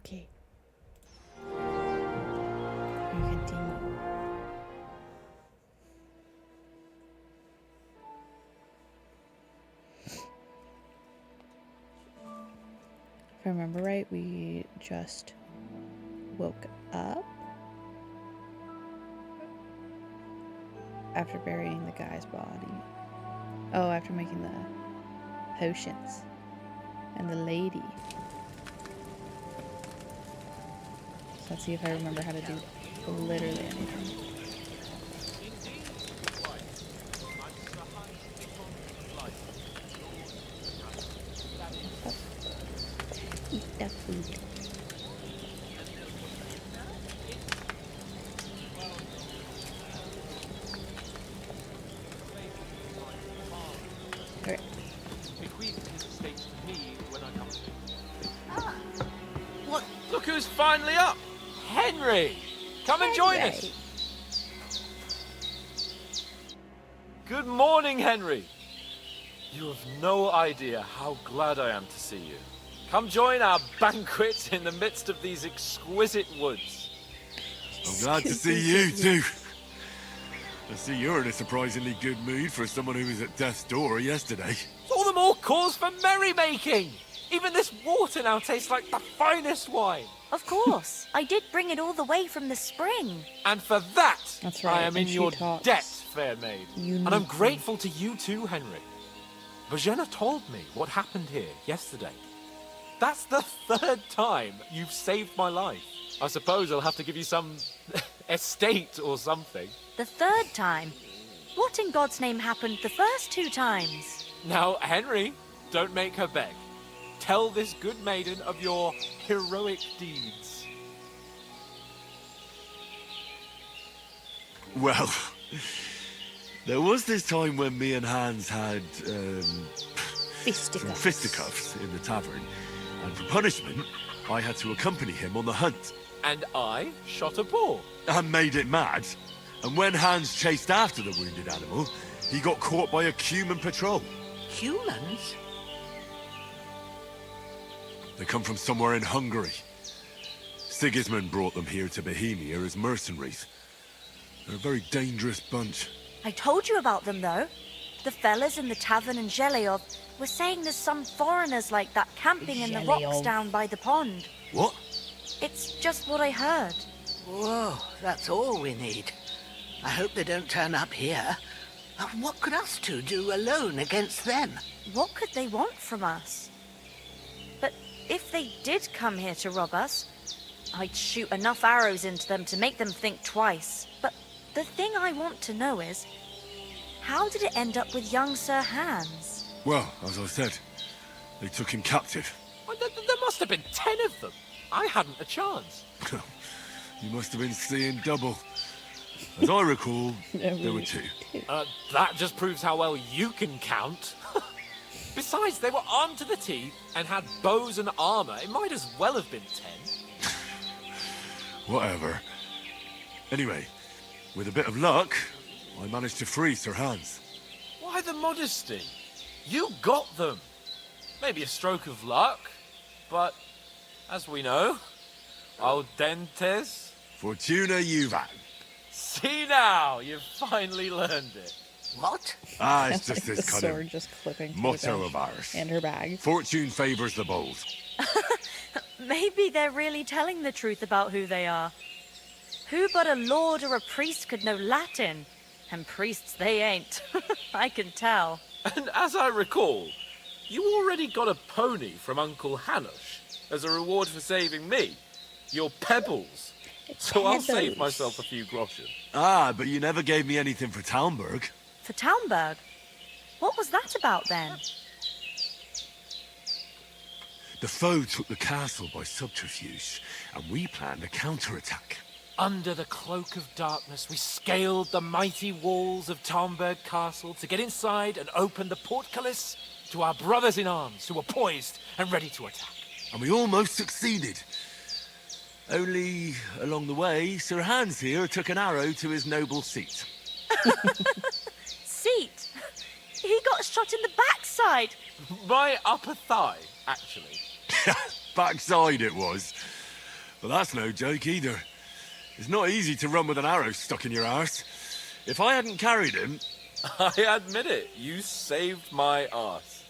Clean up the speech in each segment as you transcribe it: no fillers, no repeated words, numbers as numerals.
Okay. We continue. If I remember right, we just woke up after burying the guy's body. Oh, after making the potions. And the lady. So let's see if I remember how to do literally anything. Eat the food. Okay. What? Look who's finally up! Henry! Come and join us! Good morning, Henry! You have no idea how glad I am to see you. Come join our banquet in the midst of these exquisite woods. I'm glad to see you too. I see you're in a surprisingly good mood for someone who was at death's door yesterday. All the more cause for merrymaking! Even this water now tastes like the finest wine. Of course. I did bring it all the way from the spring. And for that, That's right, I am in and she your talks debt, fair maid. And I'm grateful to you too, Henry. Bajena told me what happened here yesterday. That's the third time you've saved my life. I suppose I'll have to give you some estate or something. The third time? What in God's name happened the first 2 times? Now, Henry, don't make her beg. Tell this good maiden of your heroic deeds. Well, there was this time when me and Hans had Fisticuffs. fisticuffs in the tavern, and for punishment, I had to accompany him on the hunt. And I shot a boar. And made it mad. And when Hans chased after the wounded animal, he got caught by a human patrol. Humans? They come from somewhere in Hungary. Sigismund brought them here to Bohemia as mercenaries. They're a very dangerous bunch. I told you about them, though. The fellas in the tavern in Zheleyov were saying there's some foreigners like that camping in the rocks Zheleyov. down by the pond. What? It's just what I heard. Whoa, that's all we need. I hope they don't turn up here. What could us two do alone against them? What could they want from us? But if they did come here to rob us, I'd shoot enough arrows into them to make them think twice. But the thing I want to know is, how did it end up with young Sir Hans? Well, as I said, they took him captive. Well, there must have been 10 of them. I hadn't a chance. You must have been seeing double. As I recall, there were 2. That just proves how well you can count. Besides, they were armed to the teeth and had bows and armor. It might as well have been 10. Whatever. Anyway, with a bit of luck, I managed to free Sir Hans. Why the modesty? You got them. Maybe a stroke of luck, but as we know, audentes. Fortuna juvat. See now, you've finally learned it. What? Ah, it's Like just the this kind sword of just clipping to the motto bench of ours. and her bag. Fortune favors the bold. Maybe they're really telling the truth about who they are. Who but a lord or a priest could know Latin? And priests they ain't. I can tell. And as I recall, you already got a pony from Uncle Hanush as a reward for saving me. Your pebbles. So I'll save Pebbles. myself a few groschen. Ah, but you never gave me anything for Talmberg. For Townberg? What was that about then? The foe took the castle by subterfuge, and we planned a counterattack. Under the cloak of darkness, we scaled the mighty walls of Talmberg Castle to get inside and open the portcullis to our brothers in arms who were poised and ready to attack. And we almost succeeded. Only, along the way, Sir Hans here took an arrow to his noble seat. Seat? He got shot in the backside. My upper thigh, actually. Backside it was. But that's no joke either. It's not easy to run with an arrow stuck in your arse. If I hadn't carried him... I admit it, you saved my arse.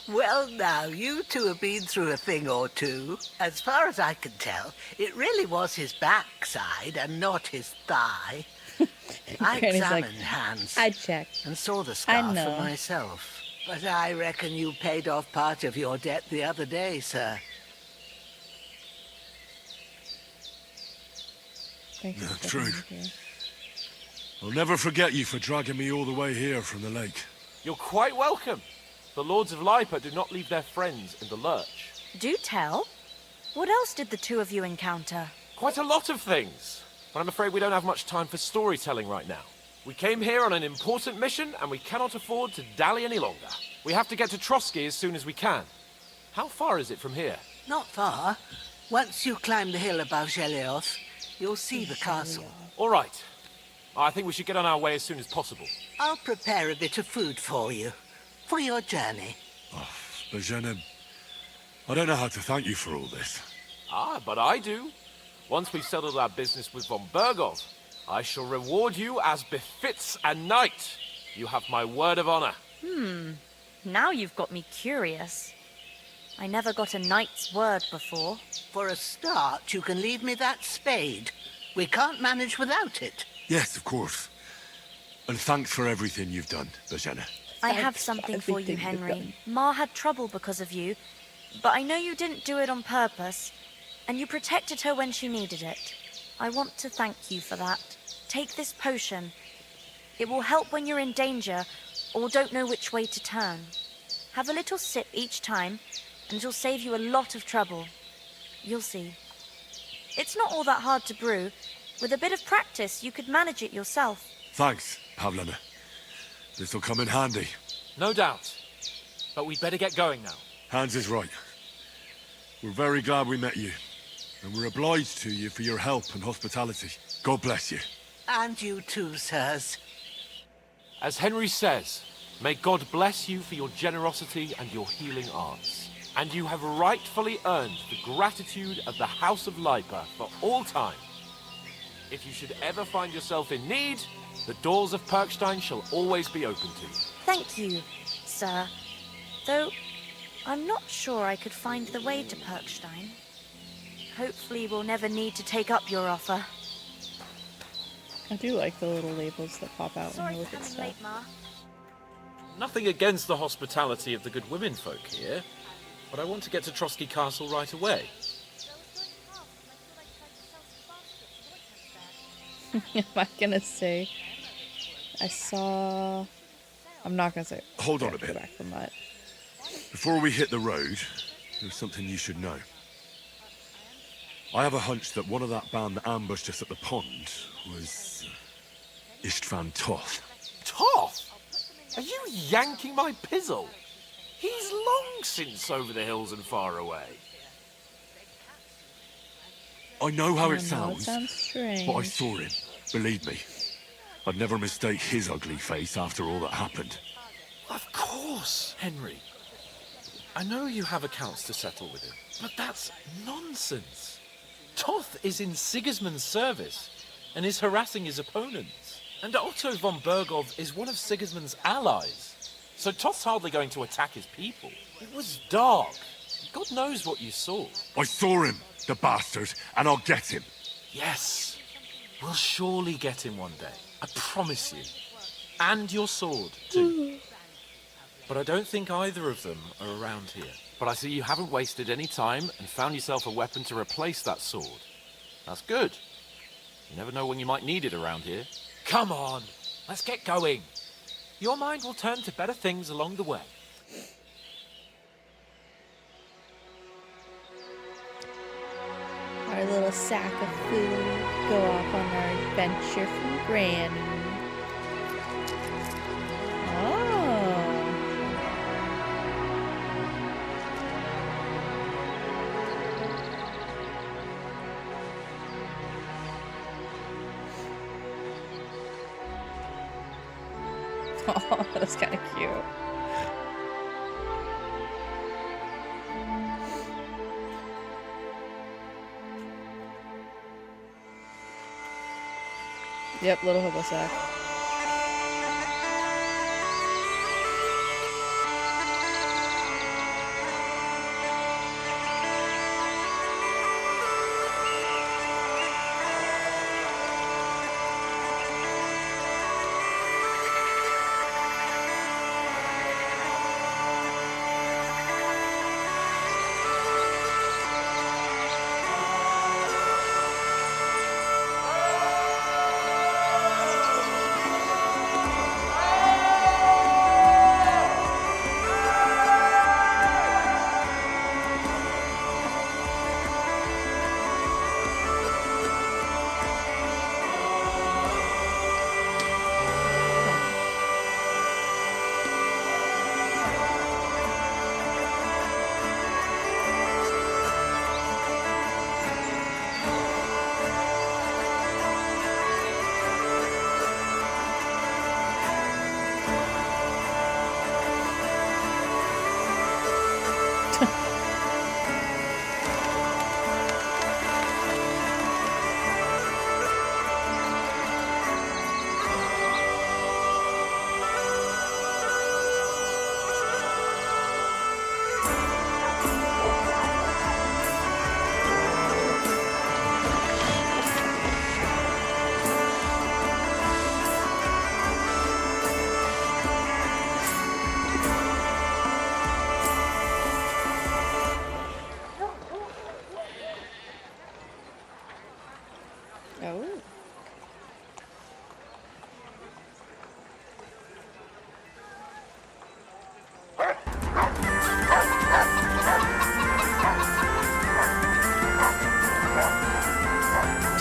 Well, now, you two have been through a thing or two. As far as I can tell, it really was his backside and not his thigh. I Granny's examined like, Hans I checked. and saw the scar for know. myself. But I reckon you paid off part of your debt the other day, sir. Thanks for Yeah, stepping true. in here. I'll never forget you for dragging me all the way here from the lake. You're quite welcome. The Lords of Lipa do not leave their friends in the lurch. Do tell. What else did the two of you encounter? Quite a lot of things. But I'm afraid we don't have much time for storytelling right now. We came here on an important mission, and we cannot afford to dally any longer. We have to get to Trotsky as soon as we can. How far is it from here? Not far. Once you climb the hill above Gelioth, you'll see the castle. All right. I think we should get on our way as soon as possible. I'll prepare a bit of food for you, for your journey. Bozhena, I don't know how to thank you for all this. Ah, but I do. Once we've settled our business with von Bergov, I shall reward you as befits a knight. You have my word of honor. Now you've got me curious. I never got a knight's word before. For a start, you can leave me that spade. We can't manage without it. Yes, of course. And thanks for everything you've done, Bozhena. I have Thanks something for for you, everything you've Henry. done. Ma had trouble because of you, but I know you didn't do it on purpose, and you protected her when she needed it. I want to thank you for that. Take this potion. It will help when you're in danger or don't know which way to turn. Have a little sip each time, and it'll save you a lot of trouble. You'll see. It's not all that hard to brew. With a bit of practice, you could manage it yourself. Thanks, Pavlena. This'll come in handy. No doubt. But we'd better get going now. Hans is right. We're very glad we met you. And we're obliged to you for your help and hospitality. God bless you. And you too, sirs. As Henry says, may God bless you for your generosity and your healing arts. And you have rightfully earned the gratitude of the House of Lipa for all time. If you should ever find yourself in need, the doors of Perkstein shall always be open to you. Thank you, sir. Though, I'm not sure I could find the way to Perkstein. Hopefully we'll never need to take up your offer. I do like the little labels that pop out when Sorry you for look at coming stuff. late, Ma. Nothing against the hospitality of the good women folk here, but I want to get to Trotsky Castle right away. Am I gonna say? I saw. I'm not gonna say. Hold on a Go bit. back from that. Before we hit the road, there's something you should know. I have a hunch that one of that band that ambushed us at the pond was Istvan Toth. Toth? Are you yanking my pizzle? He's long since over the hills and far away. I know how I it know sounds, strange. but I saw him. Believe me. I'd never mistake his ugly face after all that happened. Of course, Henry. I know you have accounts to settle with him, but that's nonsense. Toth is in Sigismund's service and is harassing his opponents. And Otto von Bergov is one of Sigismund's allies. So Toth's hardly going to attack his people. It was dark. God knows what you saw. I saw him, the bastard, and I'll get him. Yes, we'll surely get him one day. I promise you. And your sword, too. But I don't think either of them are around here. But I see you haven't wasted any time and found yourself a weapon to replace that sword. That's good. You never know when you might need it around here. Come on, let's get going. Your mind will turn to better things along the way. Our little sack of food. Go off on our adventure from Granny. Oh. Oh, that's kind of cute. Yep, little hobo sack. Oh.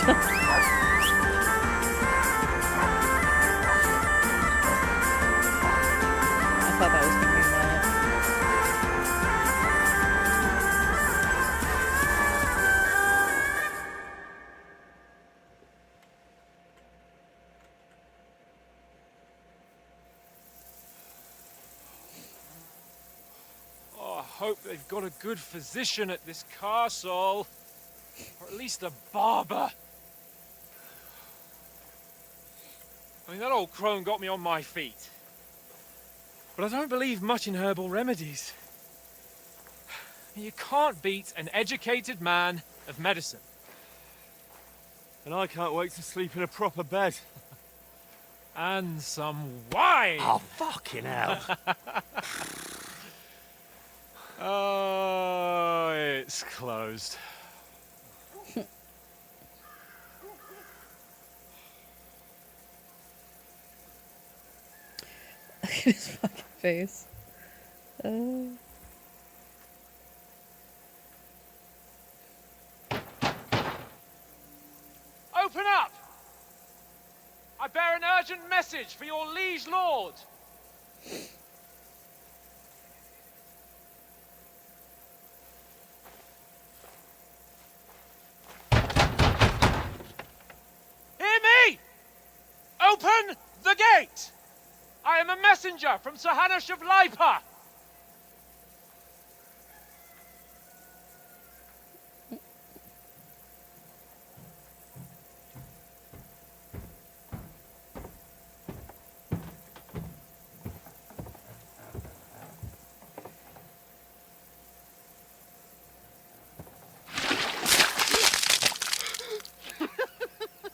I thought that was gonna be that. Oh, I hope they've got a good physician at this castle. Or at least a barber. I mean, that old crone got me on my feet. But I don't believe much in herbal remedies. You can't beat an educated man of medicine. And I can't wait to sleep in a proper bed. And some wine! Oh, fucking hell. Oh, it's closed. Look at his fucking face. Open up! I bear an urgent message for your liege lord. Hear me! Open the gate! I am a messenger from Sir Hanush of Lipa.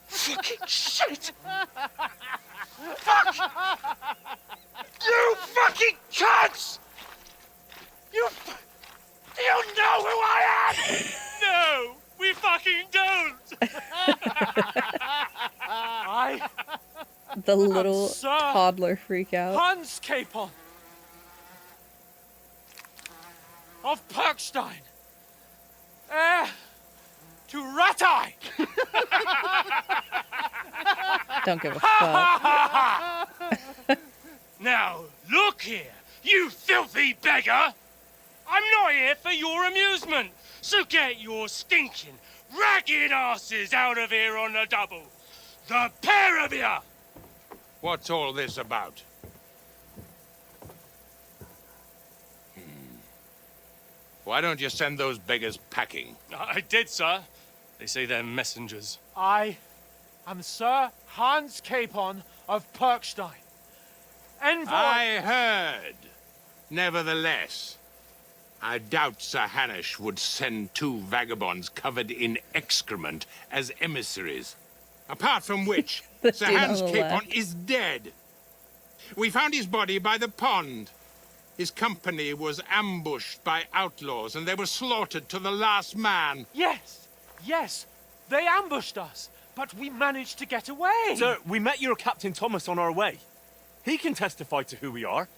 Fucking shit! Fuck! You fucking cunts! Do you know who I am? No, we fucking don't! I The little Sir toddler freak out. Hans Capon of Perkstein, heir to Ratai. Don't give a fuck. Now, look here, you filthy beggar! I'm not here for your amusement, so get your stinking, ragged asses out of here on the double. The pair of you! What's all this about? Why don't you send those beggars packing? I did, sir. They say they're messengers. I am Sir Hans Capon of Perkstein. Envoy... I heard. Nevertheless, I doubt Sir Hanush would send 2 vagabonds covered in excrement as emissaries. Apart from which, The Sir dude on Hans the Capon left. is dead. We found his body by the pond. His company was ambushed by outlaws, and they were slaughtered to the last man. Yes, yes, they ambushed us, but we managed to get away. Sir, we met your Captain Thomas on our way. He can testify to who we are.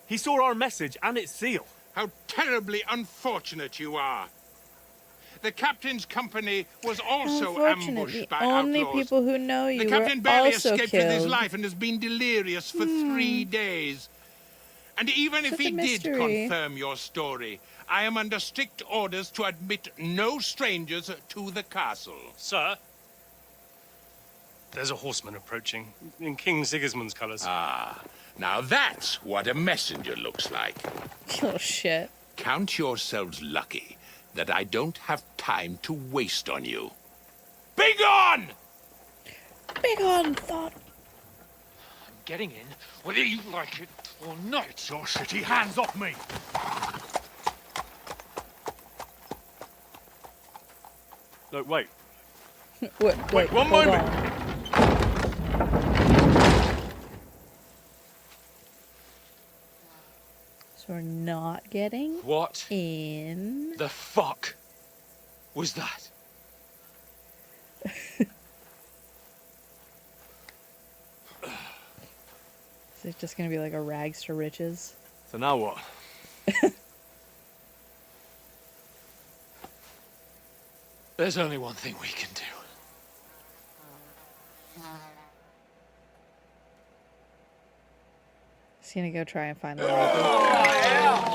He saw our message and its seal. How terribly unfortunate you are. The captain's company was also ambushed by the only outlaws. people who know The you captain were barely also escaped with his killed. life and has been delirious for 3 days. And even if Such a he did mystery. confirm your story, I am under strict orders to admit no strangers to the castle. Sir, there's a horseman approaching in King Sigismund's colours. Now that's what a messenger looks like. Oh shit. Count yourselves lucky that I don't have time to waste on you. Be gone! Big on thought. Getting in, whether you like it or not. Your shitty hands off me! Look, wait. Wait, one hold moment. on. So we're not getting What in. the fuck was that? Is it just gonna be like a rags to riches? So now what? There's only one thing we can do. He's gonna go try and find the lady.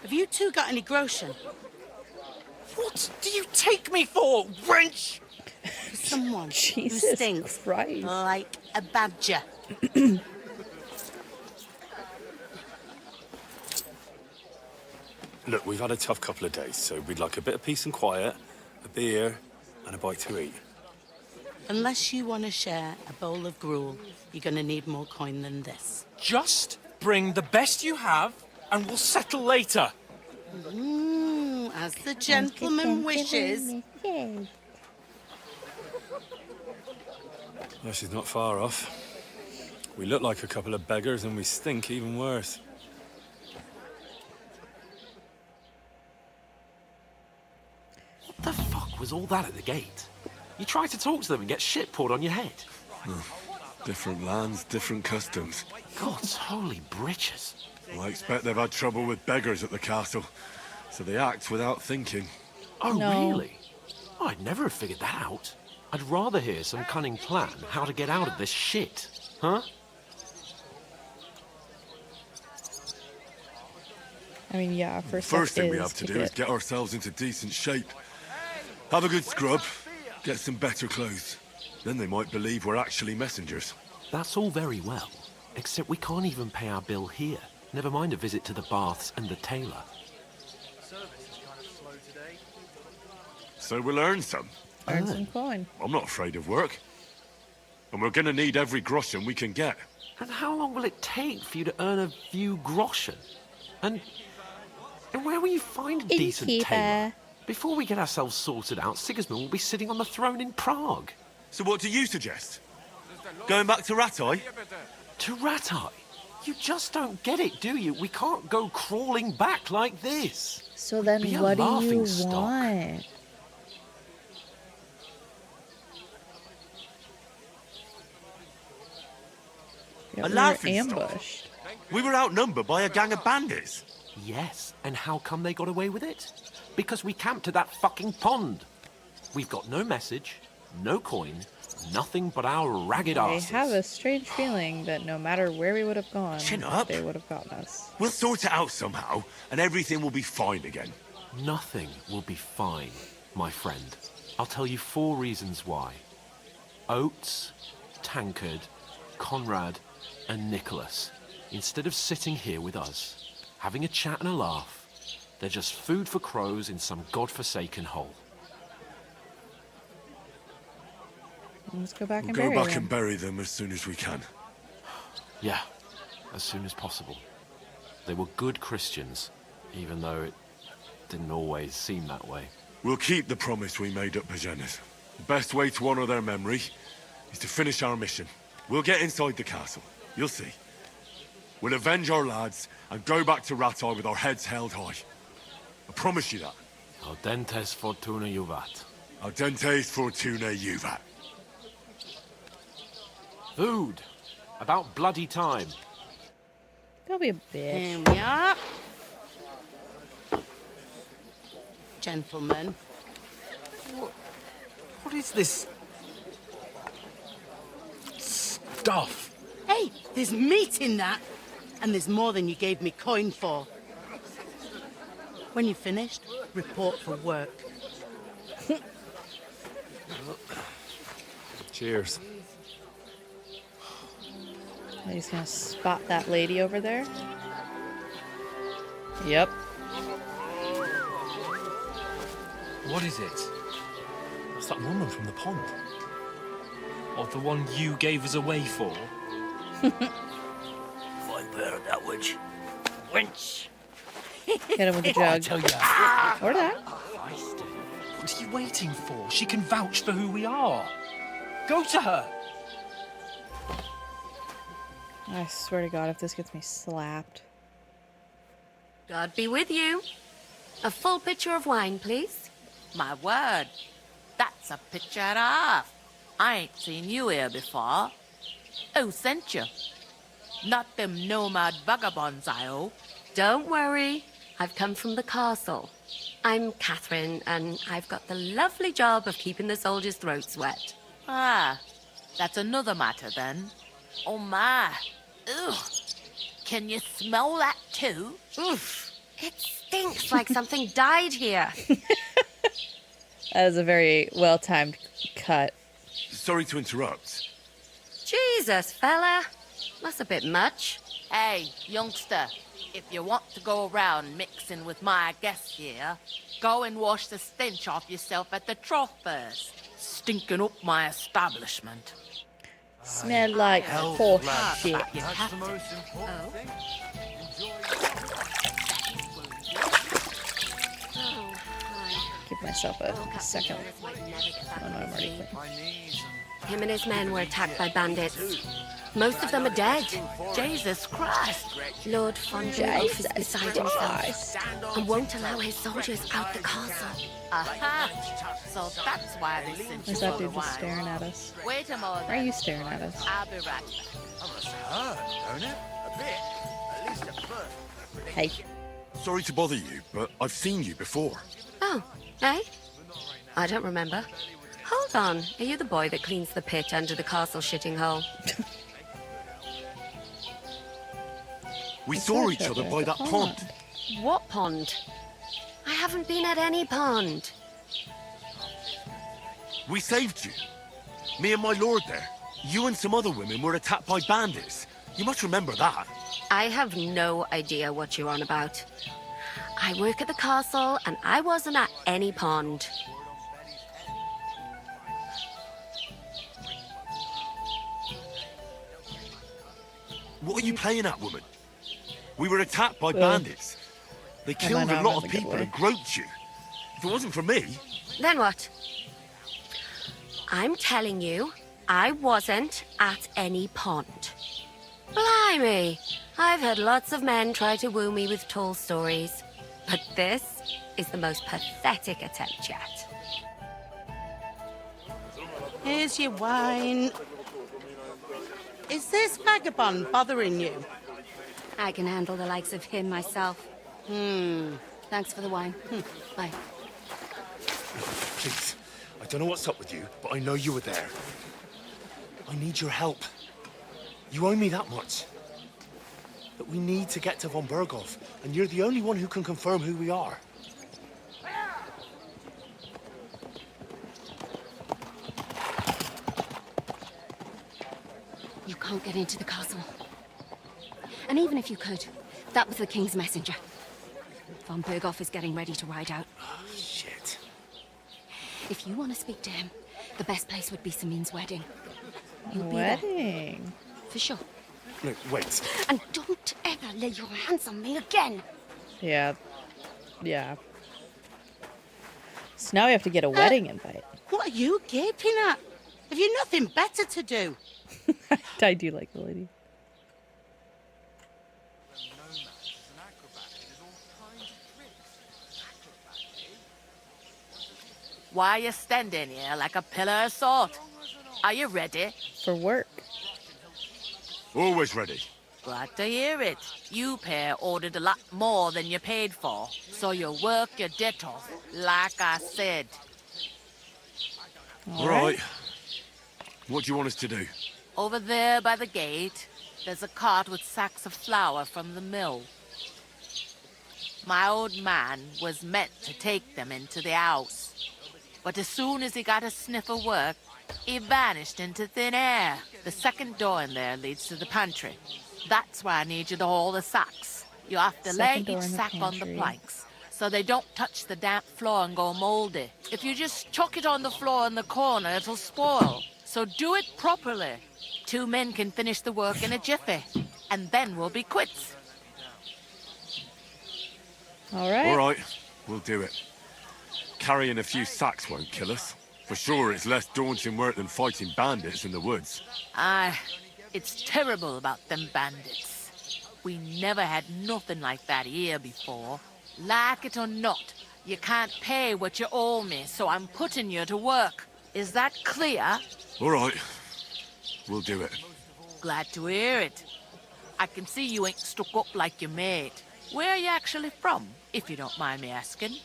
Have you two got any groschen? What do you take me for, wench? Someone who Jesus stinks Christ. like a badger. Look, we've had a tough couple of days, so we'd like a bit of peace and quiet, a beer, and a bite to eat. Unless you want to share a bowl of gruel, you're going to need more coin than this. Just bring the best you have, and we'll settle later. As the gentleman wishes. Well, she's not far off. We look like a couple of beggars and we stink even worse. What the fuck was all that at the gate? You try to talk to them and get shit poured on your head. Different lands, different customs. God's holy britches. Well, I expect they've had trouble with beggars at the castle, so they act without thinking. Oh, No. really? I'd never have figured that out. I'd rather hear some cunning plan how to get out of this shit. Huh? I mean, yeah. First thing we have to do is get ourselves into decent shape. Have a good scrub, get some better clothes. Then they might believe we're actually messengers. That's all very well, except we can't even pay our bill here. Never mind a visit to the baths and the tailor. So we'll earn some. earn some coin. I'm not afraid of work. And we're gonna need every groschen we can get. And how long will it take for you to earn a few groschen? And where will you find a decent Innkeeper. tailor? Before we get ourselves sorted out, Sigismund will be sitting on the throne in Prague. So what do you suggest? Going back to Ratai? To Ratai? You just don't get it, do you? We can't go crawling back like this. So then Be a what do you laughing stock. want? Yeah, A we were laughing stock? ambushed. We were outnumbered by a gang of bandits. Yes, and how come they got away with it? Because we camped at that fucking pond. We've got no message, no coin, nothing but our ragged I asses. have a strange feeling that no matter where we would have gone, Chin up. they would have gotten us. We'll sort it out somehow, and everything will be fine again. Nothing will be fine, my friend. I'll tell you 4 reasons why. Oates, Tankard, Conrad, and Nicholas, instead of sitting here with us, having a chat and a laugh, they're just food for crows in some godforsaken hole. Let's go back We'll and go bury back them. and bury them as soon as we can. Yeah, as soon as possible. They were good Christians, even though it didn't always seem that way. We'll keep the promise we made at Pagenes. The best way to honor their memory is to finish our mission. We'll get inside the castle. You'll see. We'll avenge our lads and go back to Rattay with our heads held high. I promise you that. Audentes fortuna juvat. Audentes fortuna juvat. Food! About bloody time. Don't be a bitch. Here we are. Gentlemen. What is this stuff? Hey, there's meat in that. And there's more than you gave me coin for. When you're finished, report for work. Cheers. He's gonna spot that lady over there. Yep. What is it? That's that woman from the pond. Or the one you gave us away for? Viper, that witch. Wench. Hit him with the I jug. tell ya. Or that. What are you waiting for? She can vouch for who we are. Go to her. I swear to God, if this gets me slapped. God be with you. A full pitcher of wine, please. My word, that's a picture and a half. I ain't seen you here before. Who sent you? Not them nomad vagabonds, I hope. Don't worry. I've come from the castle. I'm Catherine, and I've got the lovely job of keeping the soldiers' throats wet. Ah, that's another matter then. Oh my. Ugh. Can you smell that too? Oof. It stinks like something died here. That is a very well-timed cut. Sorry to interrupt. Jesus, fella. That's a bit much. Hey, youngster, if you want to go around mixing with my guests here, go and wash the stench off yourself at the trough first. Stinking up my establishment. Smell like horse shit. You have to. Oh, hi. Give myself a Woke up second. thinking this might never get back Oh no, on I'm already the clicking. scene. Him and his men were attacked by bandits. Most of them are dead. Jesus Christ! Lord Fontaine is Jesus beside himself Christ. and won't allow his soldiers out the castle. Aha! So that's why they sent you Is that for the dude just wine. staring at us? Wait a moment. Why are you staring at us? I'll be right back. Hey. Sorry to bother you, but I've seen you before. Oh, eh? I don't remember. Hold on. Are you the boy that cleans the pit under the castle shitting hole? We saw each other by that pond. What pond? I haven't been at any pond. We saved you. Me and my lord there. You and some other women were attacked by bandits. You must remember that. I have no idea what you're on about. I work at the castle and I wasn't at any pond. What are you playing at, woman? We were attacked by bandits. They killed not a lot in of a good people way. and groped you. If it wasn't for me, Then what? I'm telling you, I wasn't at any pond. Blimey! I've had lots of men try to woo me with tall stories, but this is the most pathetic attempt yet. Here's your wine. Is this vagabond bothering you? I can handle the likes of him myself. Thanks for the wine. Bye. Please, I don't know what's up with you, but I know you were there. I need your help. You owe me that much. But we need to get to von Berghoff, and you're the only one who can confirm who we are. You can't get into the castle. And even if you could, that was the king's messenger. Von Berghoff is getting ready to ride out. Oh, shit. If you want to speak to him, the best place would be Samin's wedding. You'll be there. Wedding. For sure. No, wait. And don't ever lay your hands on me again. Yeah. Yeah. So now we have to get a wedding invite. What are you gaping at? Have you nothing better to do? I do like the lady. Why are you standing here like a pillar of salt? Are you ready? For work. Always ready. Glad to hear it. You pair ordered a lot more than you paid for, so you work your debt off, like I said. All right. What do you want us to do? Over there by the gate, there's a cart with sacks of flour from the mill. My old man was meant to take them into the house. But as soon as he got a sniff of work, he vanished into thin air. The second door in there leads to the pantry. That's why I need you to haul the sacks. You have to lay each sack on the planks, so they don't touch the damp floor and go moldy. If you just chuck it on the floor in the corner, it'll spoil. So do it properly. 2 men can finish the work in a jiffy, and then we'll be quits. All right. All right, we'll do it. Carrying a few sacks won't kill us. For sure, it's less daunting work than fighting bandits in the woods. Aye, it's terrible about them bandits. We never had nothing like that here before. Like it or not, you can't pay what you owe me, so I'm putting you to work. Is that clear? All right, we'll do it. Glad to hear it. I can see you ain't stuck up like your mate. Where are you actually from, if you don't mind me asking?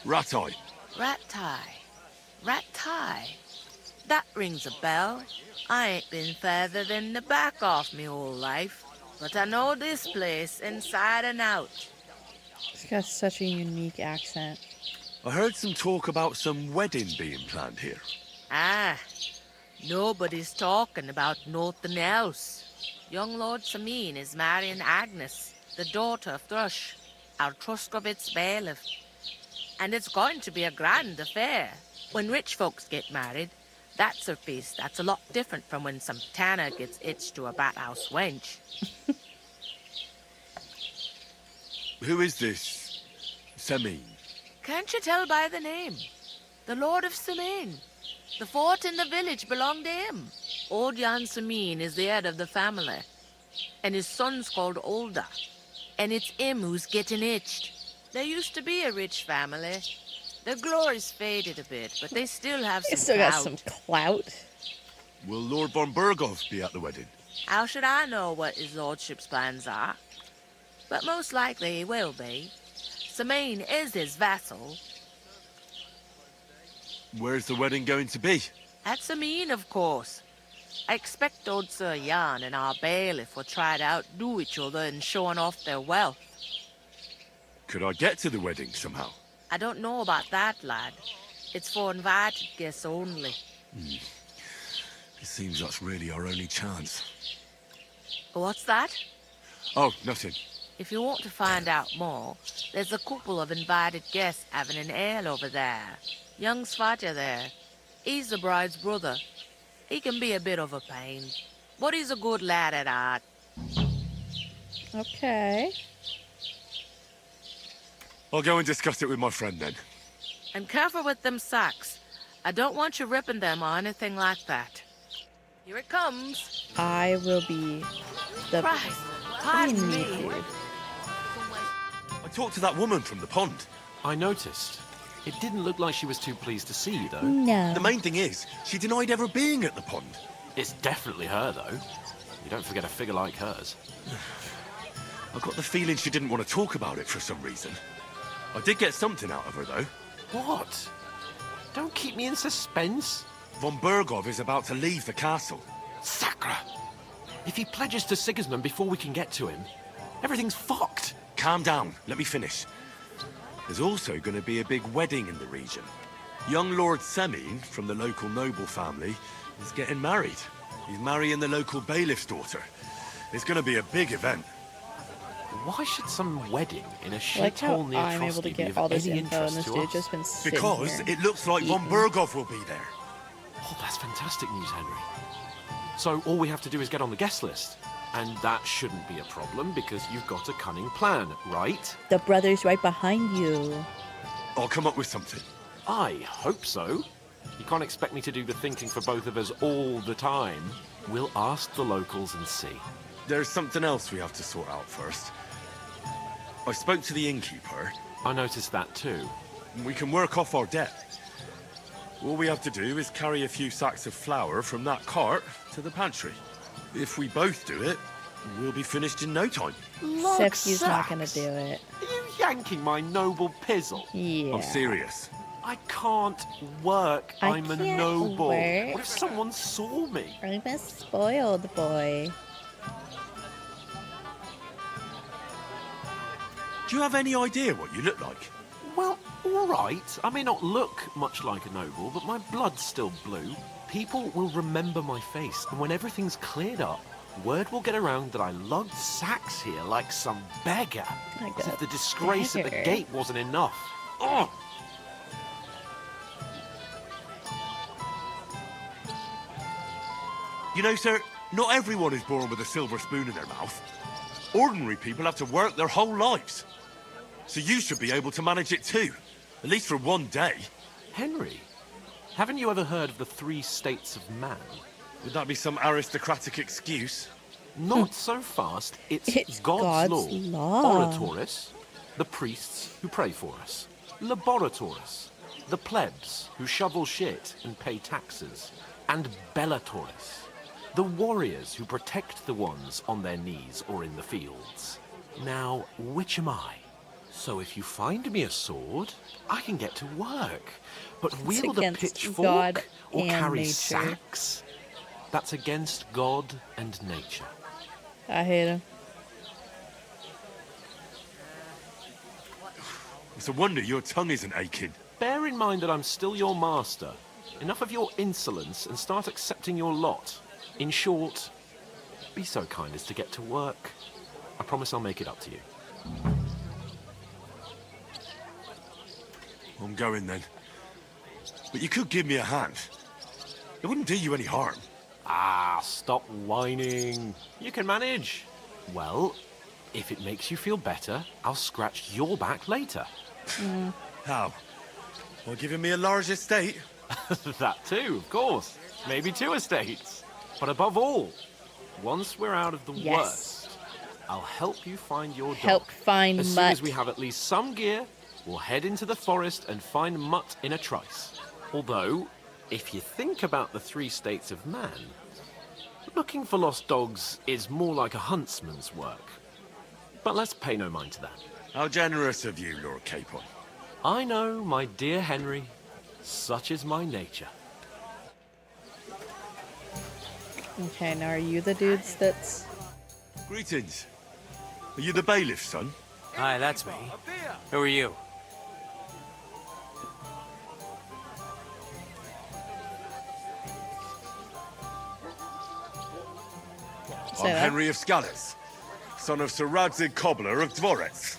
Rat-eye. Rat-tie. That rings a bell. I ain't been further than the back off me whole life, but I know this place inside and out. He's got such a unique accent. I heard some talk about some wedding being planned here. Ah, nobody's talking about nothing else. Young Lord Samin is marrying Agnes, the daughter of Thrush, our Truskovitz bailiff. And it's going to be a grand affair. When rich folks get married, that's a feast that's a lot different from when some tanner gets hitched to a bat-house wench. Who is this Samin? Can't you tell by the name? The Lord of Samin. The fort in the village belonged to him. Old Jan Samin is the head of the family, and his son's called Olda, and it's him who's getting hitched. There used to be a rich family. Their glory's faded a bit, but they still have some He's still clout. got some clout. Will Lord von Berghoff be at the wedding? How should I know what his lordship's plans are? But most likely he will be. Samin is his vassal. Where's the wedding going to be? At Samin, of course. I expect old Sir Jan and our bailiff will try to outdo each other in showing off their wealth. Could I get to the wedding somehow? I don't know about that, lad. It's for invited guests only. It seems that's really our only chance. What's that? Oh, nothing. If you want to find out more, there's a couple of invited guests having an ale over there. Young Svatja there. He's the bride's brother. He can be a bit of a pain, but he's a good lad at heart. Okay. I'll go and discuss it with my friend then. And careful with them sacks. I don't want you ripping them or anything like that. Here it comes. I will be the... Christ, What do pardon you me. need, dude? I talked to that woman from the pond. I noticed. It didn't look like she was too pleased to see you, though. No. The main thing is, she denied ever being at the pond. It's definitely her, though. You don't forget a figure like hers. I got the feeling she didn't want to talk about it for some reason. I did get something out of her, though. What? Don't keep me in suspense. Von Berghoff is about to leave the castle. Sacra! If he pledges to Sigismund before we can get to him, everything's fucked. Calm down. Let me finish. There's also going to be a big wedding in the region. Young Lord Semine, from the local noble family, is getting married. He's marrying the local bailiff's daughter. It's going to be a big event. Why should some wedding in a I like how shithole near I'm able to Trotsky be get of all this any info and interest this to dude us? just been sitting Because here it looks like von eating. Berghoff will be there. Oh, that's fantastic news, Henry. So all we have to do is get on the guest list. And that shouldn't be a problem because you've got a cunning plan, right? The brother's right behind you. I'll come up with something. I hope so. You can't expect me to do the thinking for both of us all the time. We'll ask the locals and see. There's something else we have to sort out first. I spoke to the innkeeper. I noticed that too. We can work off our debt. All we have to do is carry a few sacks of flour from that cart to the pantry. If we both do it, we'll be finished in no time. Except he's not gonna do it. Are you yanking my noble pizzle? Yeah. I'm serious. I can't work. I I'm a can't noble. work. What if someone saw me? I'm a spoiled boy. Do you have any idea what you look like? Well, all right. I may not look much like a noble, but my blood's still blue. People will remember my face, and when everything's cleared up, word will get around that I lugged sacks here like some beggar. Like As a if the disgrace at the beggar. gate wasn't enough. Oh! You know, sir, not everyone is born with a silver spoon in their mouth. Ordinary people have to work their whole lives. So you should be able to manage it too. At least for one day. Henry, haven't you ever heard of the 3 states of man? Would that be some aristocratic excuse? Not so fast. It's God's law. Oratoris, the priests who pray for us. Laboratoris, the plebs who shovel shit and pay taxes. And Bellatoris, the warriors who protect the ones on their knees or in the fields. Now, which am I? So if you find me a sword, I can get to work. But wield a against pitchfork God or and carry nature. sacks? That's against God and nature. I hate him. It's a wonder your tongue isn't aching. Bear in mind that I'm still your master. Enough of your insolence and start accepting your lot. In short, be so kind as to get to work. I promise I'll make it up to you. I'm going then. But you could give me a hand. It wouldn't do you any harm. Ah, stop whining. You can manage. Well, if it makes you feel better, I'll scratch your back later. How? By giving me a large estate? That too, of course. Maybe 2 estates. But above all, once we're out of the Yes. worst, I'll help you find your dog. Help find As soon Mutt. as we have at least some gear, we'll head into the forest and find Mutt in a trice. Although, if you think about the 3 states of man, looking for lost dogs is more like a huntsman's work. But let's pay no mind to that. How generous of you, Lord Capon. I know, my dear Henry, such is my nature. Okay, now are you the dudes that's... Greetings. Are you the bailiff's son? Hi, that's me. Who are you? Say I'm that. Henry of Scallis, son of Sir Radzig Cobbler of Dvorets.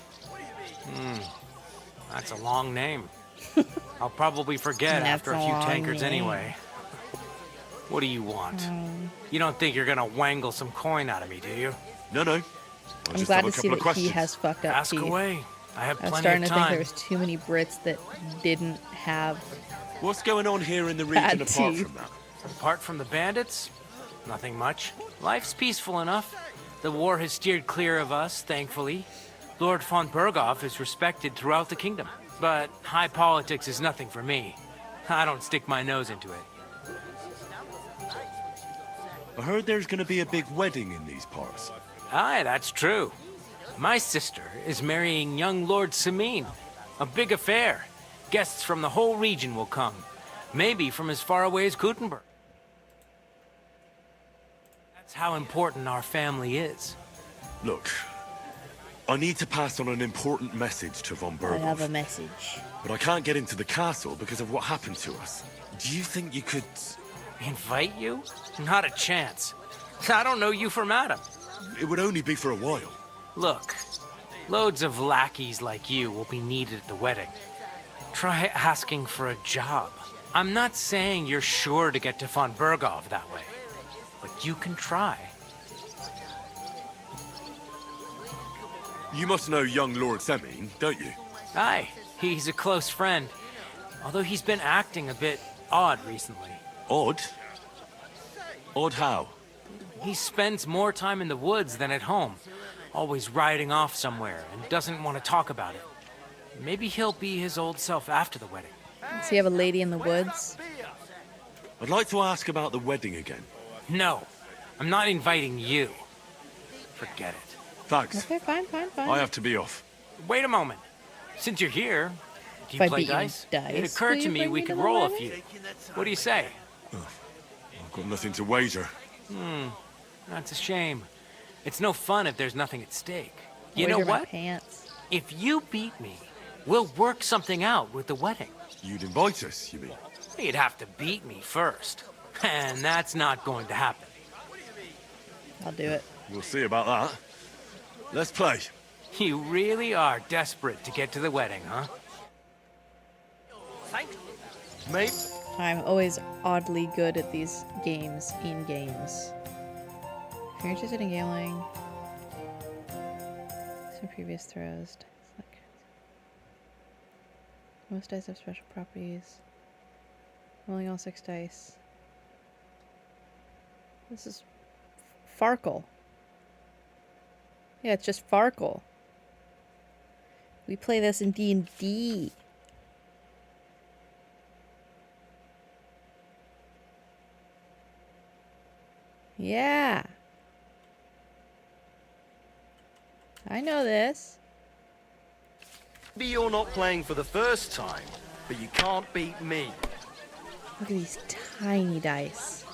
That's a long name. I'll probably forget That's after a a few long tankards name. anyway. What do you want? You don't think you're gonna wangle some coin out of me, do you? No, no. I I'm just glad have a to see couple of that questions. he has fucked up Ask teeth. away. I have I was plenty starting of to think time. there was too many Brits that didn't have... What's going on here in the Bad region apart teeth. from that? Apart from the bandits, nothing much. Life's peaceful enough. The war has steered clear of us, thankfully. Lord von Berghoff is respected throughout the kingdom. But high politics is nothing for me. I don't stick my nose into it. I heard there's going to be a big wedding in these parts. Aye, that's true. My sister is marrying young Lord Semine. A big affair. Guests from the whole region will come. Maybe from as far away as Gutenberg. That's how important our family is. Look, I need to pass on an important message to von Berghoff. I have a message. But I can't get into the castle because of what happened to us. Do you think you could... Invite you? Not a chance. I don't know you from Adam. It would only be for a while. Look, loads of lackeys like you will be needed at the wedding. Try asking for a job. I'm not saying you're sure to get to von Berghoff that way, but you can try. You must know young Lord Semine, don't you? Aye, he's a close friend. Although he's been acting a bit odd recently. Odd? Odd how? He spends more time in the woods than at home, always riding off somewhere and doesn't want to talk about it. Maybe he'll be his old self after the wedding. Does he have a lady in the woods? I'd like to ask about the wedding again. No, I'm not inviting you. Forget it. Thanks. Okay, fine. I have to be off. Wait a moment. Since you're here, do If you I play beat you in dice? dice, It occurred will to you me bring we me could to the roll a wedding? few. What do you say? I've got nothing to wager. That's a shame. It's no fun if there's nothing at stake. You know Wager my what? pants. If you beat me, we'll work something out with the wedding. You'd invite us, you mean? You'd have to beat me first. And that's not going to happen. I'll do it. We'll see about that. Let's play. You really are desperate to get to the wedding, huh? Mate, I'm always oddly good at these games in games. If you're interested in gambling, some previous throws. Most dice have special properties. Rolling all 6 dice. This is Farkle. Yeah, it's just Farkle. We play this in D&D. Yeah. I know this. Maybe you're not playing for the first time, but you can't beat me. Look at these tiny dice.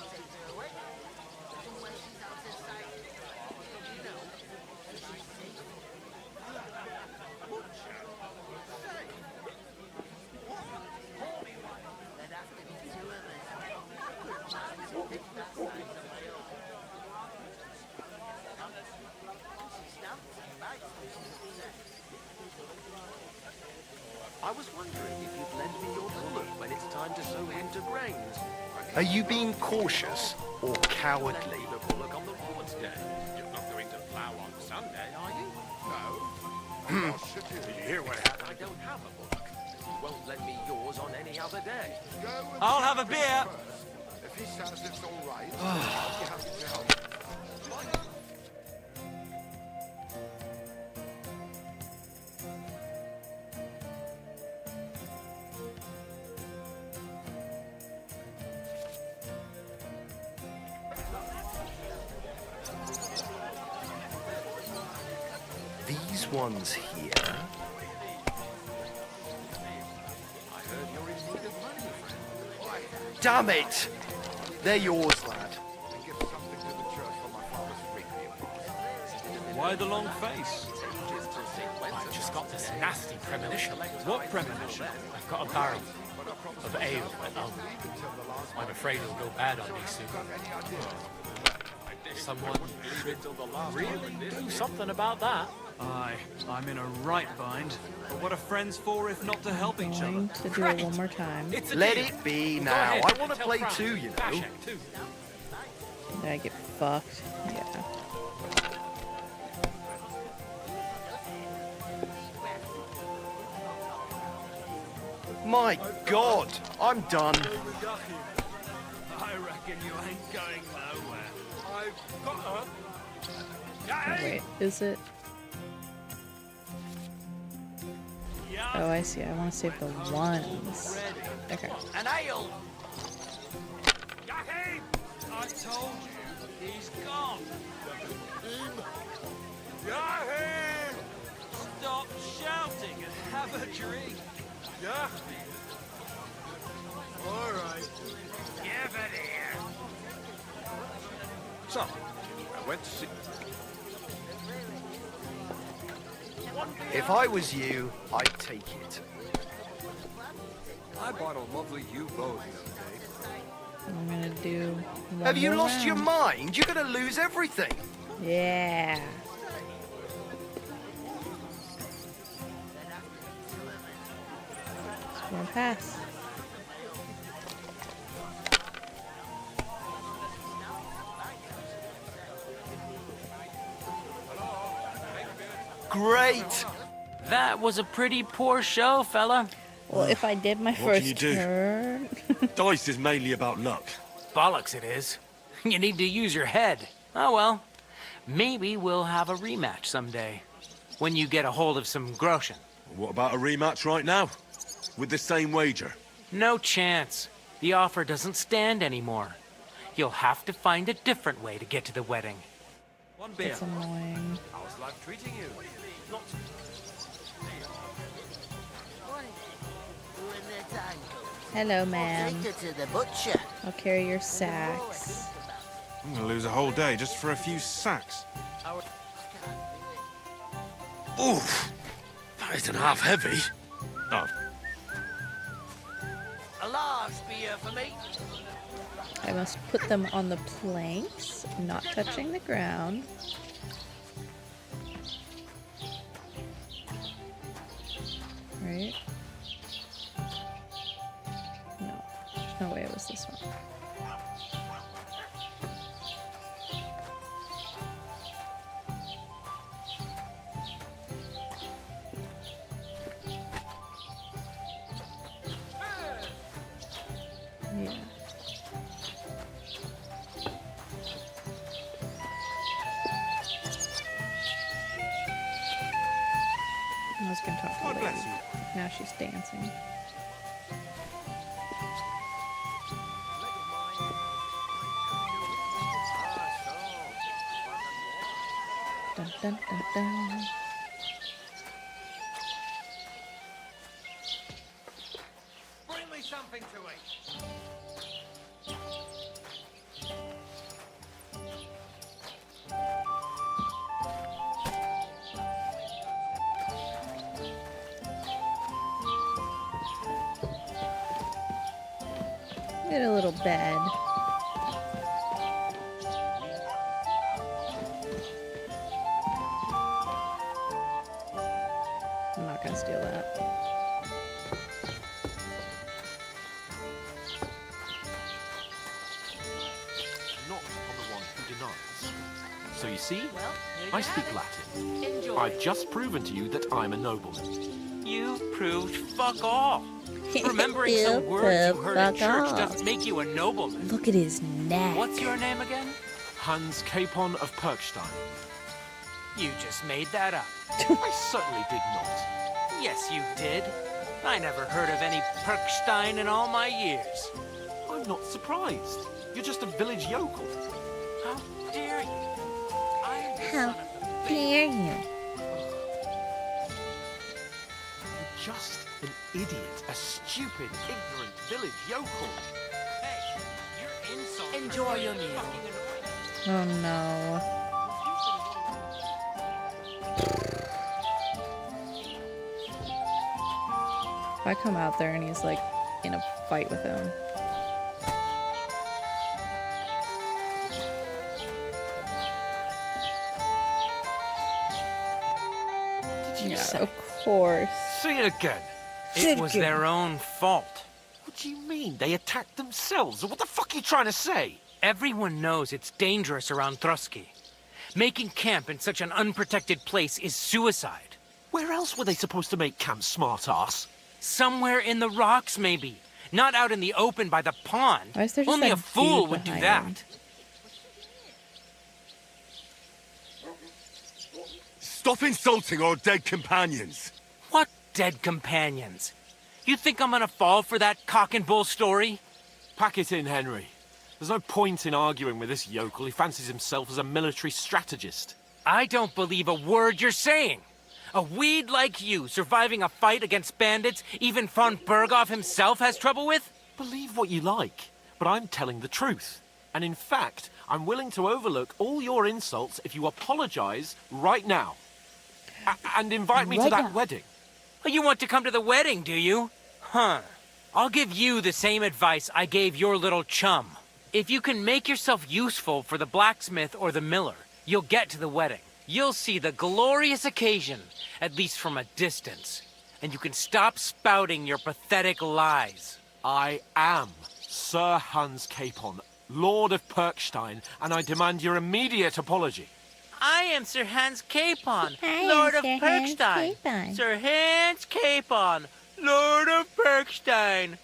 I was wondering if you'd lend me your bullet when it's time to sow winter grains. Are you being cautious or cowardly? The bullock on the Lord's Day. You're not going to plough on Sunday, are you? No. Did you hear what happened? I don't have a bullock. You won't lend me yours on any other day. I'll have a beer. If he says it's all right, I'll be happy to help. These ones here. I heard you're in need of money, friend. Damn it! They're yours, lad. And give something to the church for my father's requiem. Why the long face? I've just got this nasty premonition. What premonition? I've got a barrel of ale at home. I'm afraid it'll go bad on me soon. Someone should really do something about that. Aye, I'm in a right bind. But what are friends for if not to help each other? Going to do it one more time. Let it be now. I want to play too, you know. Did I get fucked? Yeah. My God, I'm done. I reckon you ain't going nowhere. I've got her. Oh, wait, is it? Oh, I see. I want to save the ones. Okay. An ale! Yahim! I told you, he's gone. Yahim! Stop shouting and have a drink. Yeah? All right. Give it here. So, I went to see... If I was you, I'd take it. I bought a lovely U-boat the other day. I'm gonna do one Have you more lost your round. mind? You're gonna lose everything. Yeah. Just gonna pass. Great. That was a pretty poor show, fella. Well, if I did my What can first you do? turn. Dice is mainly about luck. Bollocks it is. You need to use your head. Oh well. Maybe we'll have a rematch someday. When you get a hold of some groschen. What about a rematch right now? With the same wager? No chance. The offer doesn't stand anymore. You'll have to find a different way to get to the wedding. One beer. That's annoying. How's life treating you? Not Hello, ma'am. Take her to the butcher. I'll carry your sacks. I'm gonna lose a whole day just for a few sacks. Oof! That isn't half heavy. Oh, A large beer for me. I must put them on the planks, not touching the ground. Right? No, there's no way it was this one. Yeah. I was gonna talk to God the bless lady. you. Now she's dancing. Dun, dun, dun, dun. Bring me something to eat. Get a little bed. I'm not gonna steal that. Not on the one who denies. So you see, Well, here you I have speak it. Latin. Enjoy. I've just proven to you that I'm a nobleman. You proved fuck all. Remembering You some words you proved heard in fuck church all. doesn't make you a nobleman. Look at his neck. What's your name again? Hans Capon of Perkstein. You just made that up. I certainly did not. Yes, you did. I never heard of any Perkstein in all my years. I'm not surprised. You're just a village yokel. How dare you? I'm the How son of the dare you? You're just an idiot, a stupid, ignorant village yokel. Hey, your insults. Enjoy your meal. Oh no. If I come out there and he's like in a fight with him. Did you Yeah, say? of course. Say it again. It was their own fault. What do you mean? They attacked themselves? What the fuck are you trying to say? Everyone knows it's dangerous around Trotsky. Making camp in such an unprotected place is suicide. Where else were they supposed to make camp, smart-ass? Somewhere in the rocks, maybe. Not out in the open by the pond. Why is there just Only that a fool dude would do behind that. him? stop insulting our dead companions. What dead companions? You think I'm gonna fall for that cock and bull story? Pack it in, Henry. There's no point in arguing with this yokel. He fancies himself as a military strategist. I don't believe a word you're saying. A weed like you surviving a fight against bandits even von Berghoff himself has trouble with? Believe what you like, but I'm telling the truth. And in fact, I'm willing to overlook all your insults if you apologize right now. And invite me to Right that now. wedding? Oh, you want to come to the wedding, do you? Huh. I'll give you the same advice I gave your little chum. If you can make yourself useful for the blacksmith or the miller, you'll get to the wedding. You'll see the glorious occasion, at least from a distance. And you can stop spouting your pathetic lies. I am Sir Hans Capon, Lord of Perkstein, and I demand your immediate apology. I am Sir Hans Capon, I am Lord of Sir Hans Perkstein. Capon. Sir Hans Capon, Lord of Perkstein.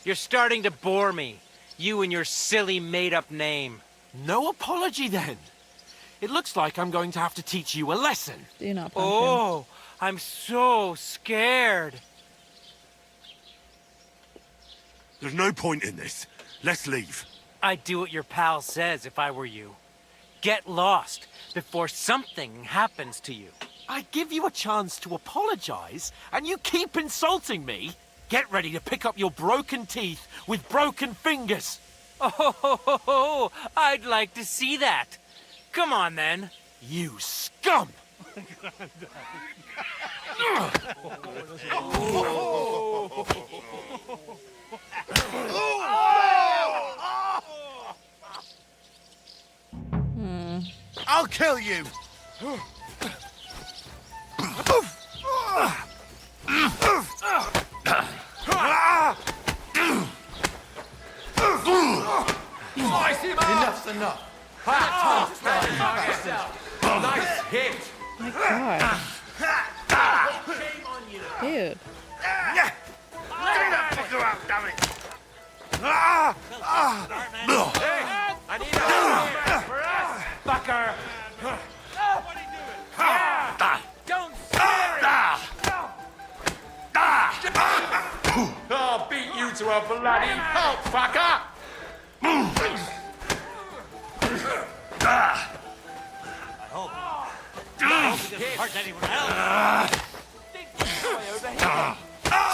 You're starting to bore me. You and your silly made-up name. No apology, then. It looks like I'm going to have to teach you a lesson. Do not punch him. Oh, I'm so scared. There's no point in this. Let's leave. I'd do what your pal says if I were you. Get lost before something happens to you. I give you a chance to apologize, and you keep insulting me. Get ready to pick up your broken teeth with broken fingers. Oh, I'd like to see that. Come on, then. You scum! I'll kill you! Enough's enough. Nice hit. My God. Dude. I need a hand for us, fucker. What are you doing? Don't scare him. I'll beat you to a bloody pulp, fucker.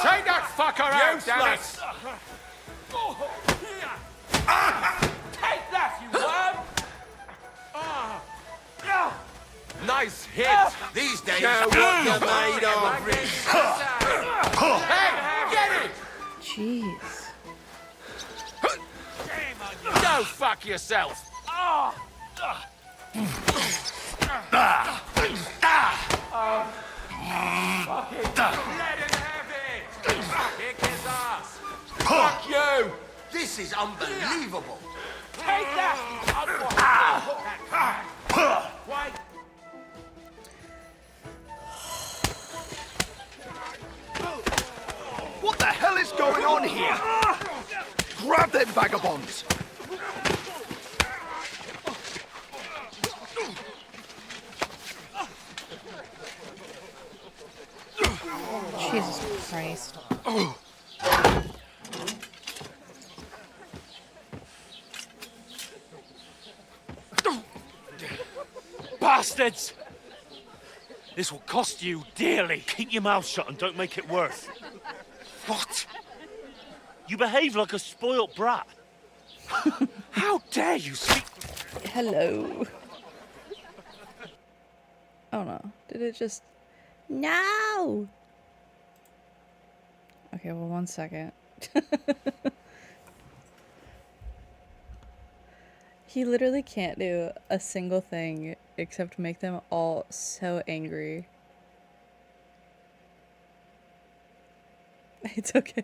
Take that fucker out, damn it! Take that, you worm! Nice hit! These days, what you're made of. Hey, get it! Jeez. Go fuck yourself! Let him have it! Kick his ass! Fuck you! This is unbelievable. Take that! Why? What the hell is going on here? Grab them vagabonds! Jesus Christ. Bastards! This will cost you dearly. Keep your mouth shut and don't make it worse. What? You behave like a spoilt brat. How dare you speak? Hello. Oh no. Did it just... No! Okay, well, 1 second. He literally can't do a single thing except make them all so angry. It's okay.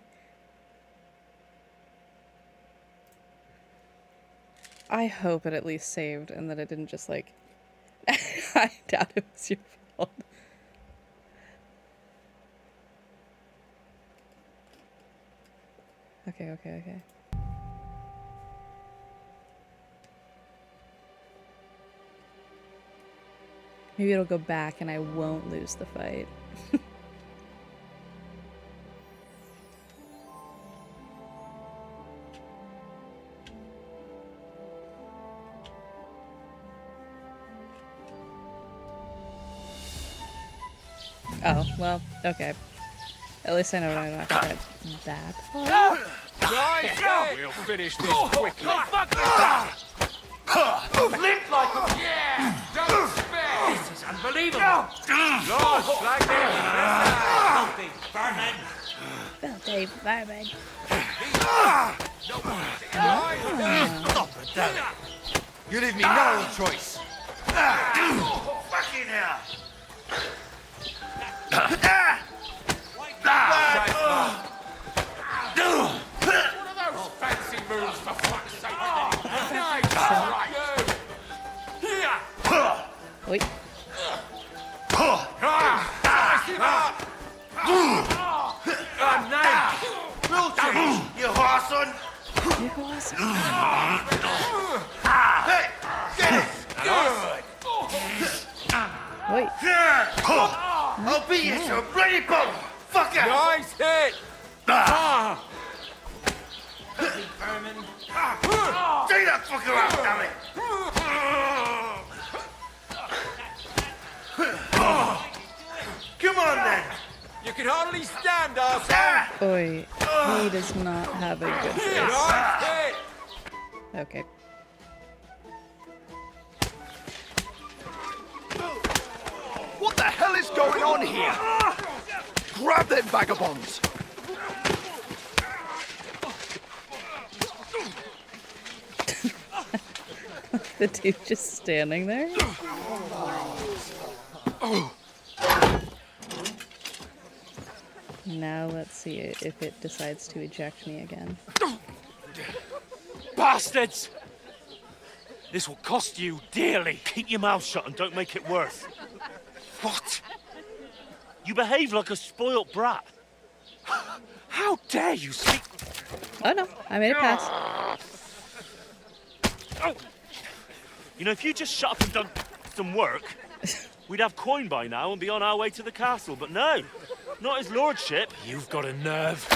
I hope it at least saved and that it didn't just like... I doubt it was your fault. Okay. Maybe it'll go back and I won't lose the fight. Oh, well, okay. At least I know what I'm not gonna get that part. We'll finish this quickly. Limp like a... Yeah! Don't spare! This is unbelievable. Lord, slag them. Filthy vermin. Filthy vermin. Stop it, damn it. You leave me no choice. Fucking hell! What are those fancy moves, for fuck's sake? Wait. Milton, you horse You horse. Hey, get it! Good! Wait. I'll beat you to a bloody pulp! Fucker! Nice hit! Take that fucker out, damn it! Come on then! You can hardly stand, arsehole! Oi. He does not have a good face. Nice hit! Okay. What the hell is going on here? Grab them vagabonds! The dude just standing there? Now let's see if it decides to eject me again. Bastards! This will cost you dearly. Keep your mouth shut and don't make it worse. What? You behave like a spoilt brat. How dare you speak... Oh no, I made it pass. Oh. You know, if you just shut up and done some work, we'd have coin by now and be on our way to the castle. But no, not his lordship. You've got a nerve.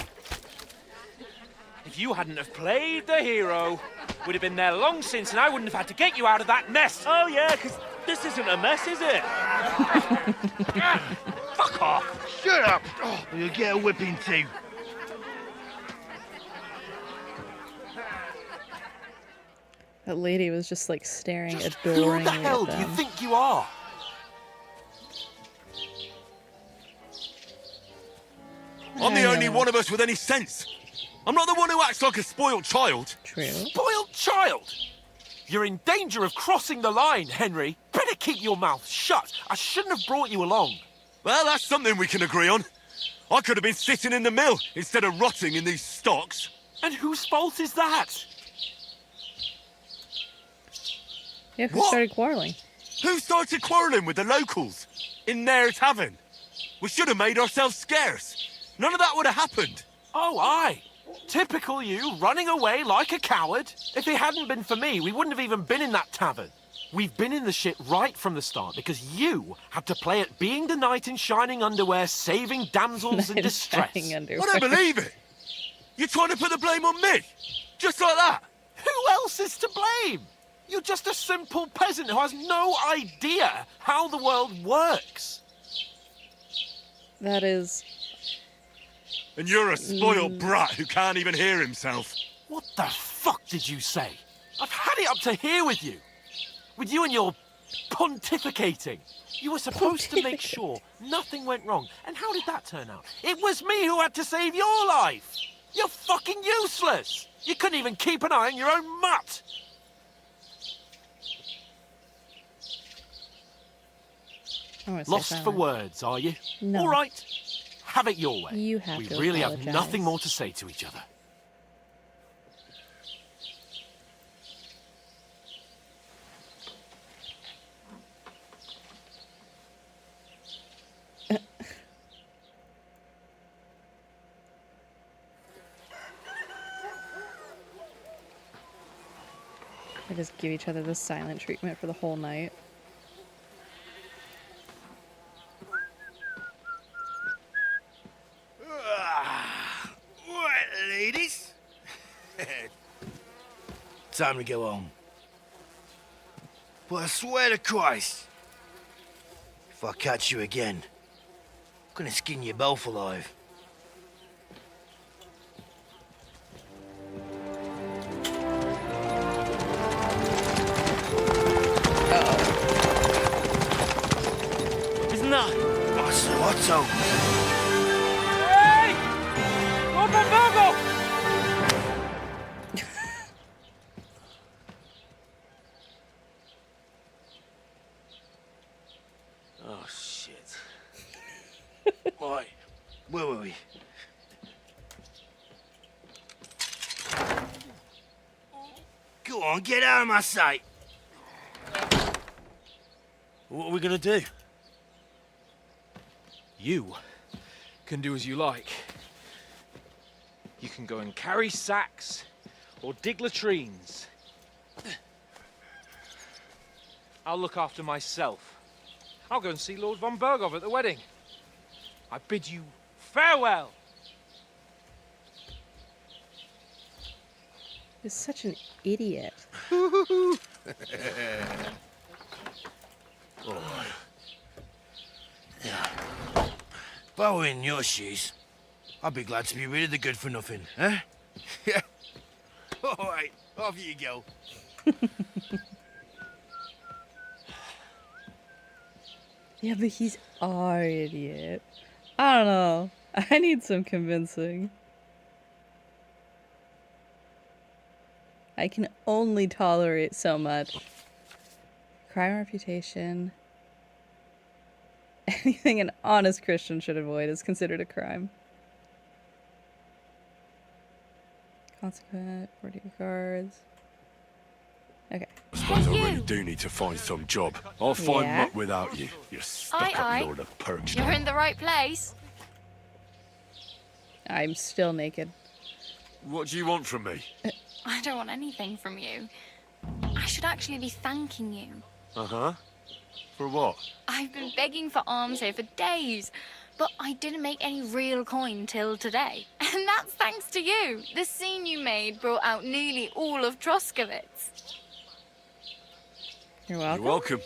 If you hadn't have played the hero, we'd have been there long since and I wouldn't have had to get you out of that mess. Oh yeah, because this isn't a mess, is it? Fuck off. Shut up! Or you'll get a whipping too. That lady was just like staring Who adoringly the hell at do you them. think you are? I'm the I only know. one of us with any sense. I'm not the one who acts like a spoiled child. True. Spoiled child! You're in danger of crossing the line, Henry. Better keep your mouth shut. I shouldn't have brought you along. Well, that's something we can agree on. I could have been sitting in the mill instead of rotting in these stocks. And whose fault is that? Yeah, who What? started quarreling? Who started quarrelling with the locals? In their tavern? We should have made ourselves scarce. None of that would have happened. Oh, aye. Typical you, running away like a coward. If it hadn't been for me, we wouldn't have even been in that tavern. We've been in the shit right from the start because you had to play at being the knight in shining underwear, saving damsels in distress. Shining I don't believe it. You're trying to put the blame on me. Just like that. Who else is to blame? You're just a simple peasant who has no idea how the world works. That is... And you're a spoiled brat who can't even hear himself. What the fuck did you say? I've had it up to here with you. With you and your pontificating. You were supposed to make sure nothing went wrong. And how did that turn out? It was me who had to save your life. You're fucking useless. You couldn't even keep an eye on your own mutt. I wanna say Lost for silent. words, are you? No. All right. Have it your way. You have we to really apologize. have nothing more to say to each other. They just give each other the silent treatment for the whole night. Right, ladies. Time to go home. But I swear to Christ, if I catch you again, I'm gonna skin you both alive. Go on, get out of my sight. What are we gonna do? You can do as you like. You can go and carry sacks or dig latrines. I'll look after myself. I'll go and see Lord von Berghoff at the wedding. I bid you farewell. You're such an idiot. If I were in your shoes, I'd be glad to be rid of the good for nothing, eh? Yeah. All right, off you go. Yeah, but he's our idiot. I don't know. I need some convincing. I can only tolerate so much. Crime reputation. Anything an honest Christian should avoid is considered a crime. Consequent, 40 cards. Okay. I suppose I really do need to find some job. I'll find Yeah. muck without you. You're stuck up Lord of Perks. You're in the right place. I'm still naked. What do you want from me? I don't want anything from you. I should actually be thanking you. Uh-huh. For what? I've been begging for alms here for days, but I didn't make any real coin till today. And that's thanks to you. The scene you made brought out nearly all of Troskowitz. You're welcome. You're welcome.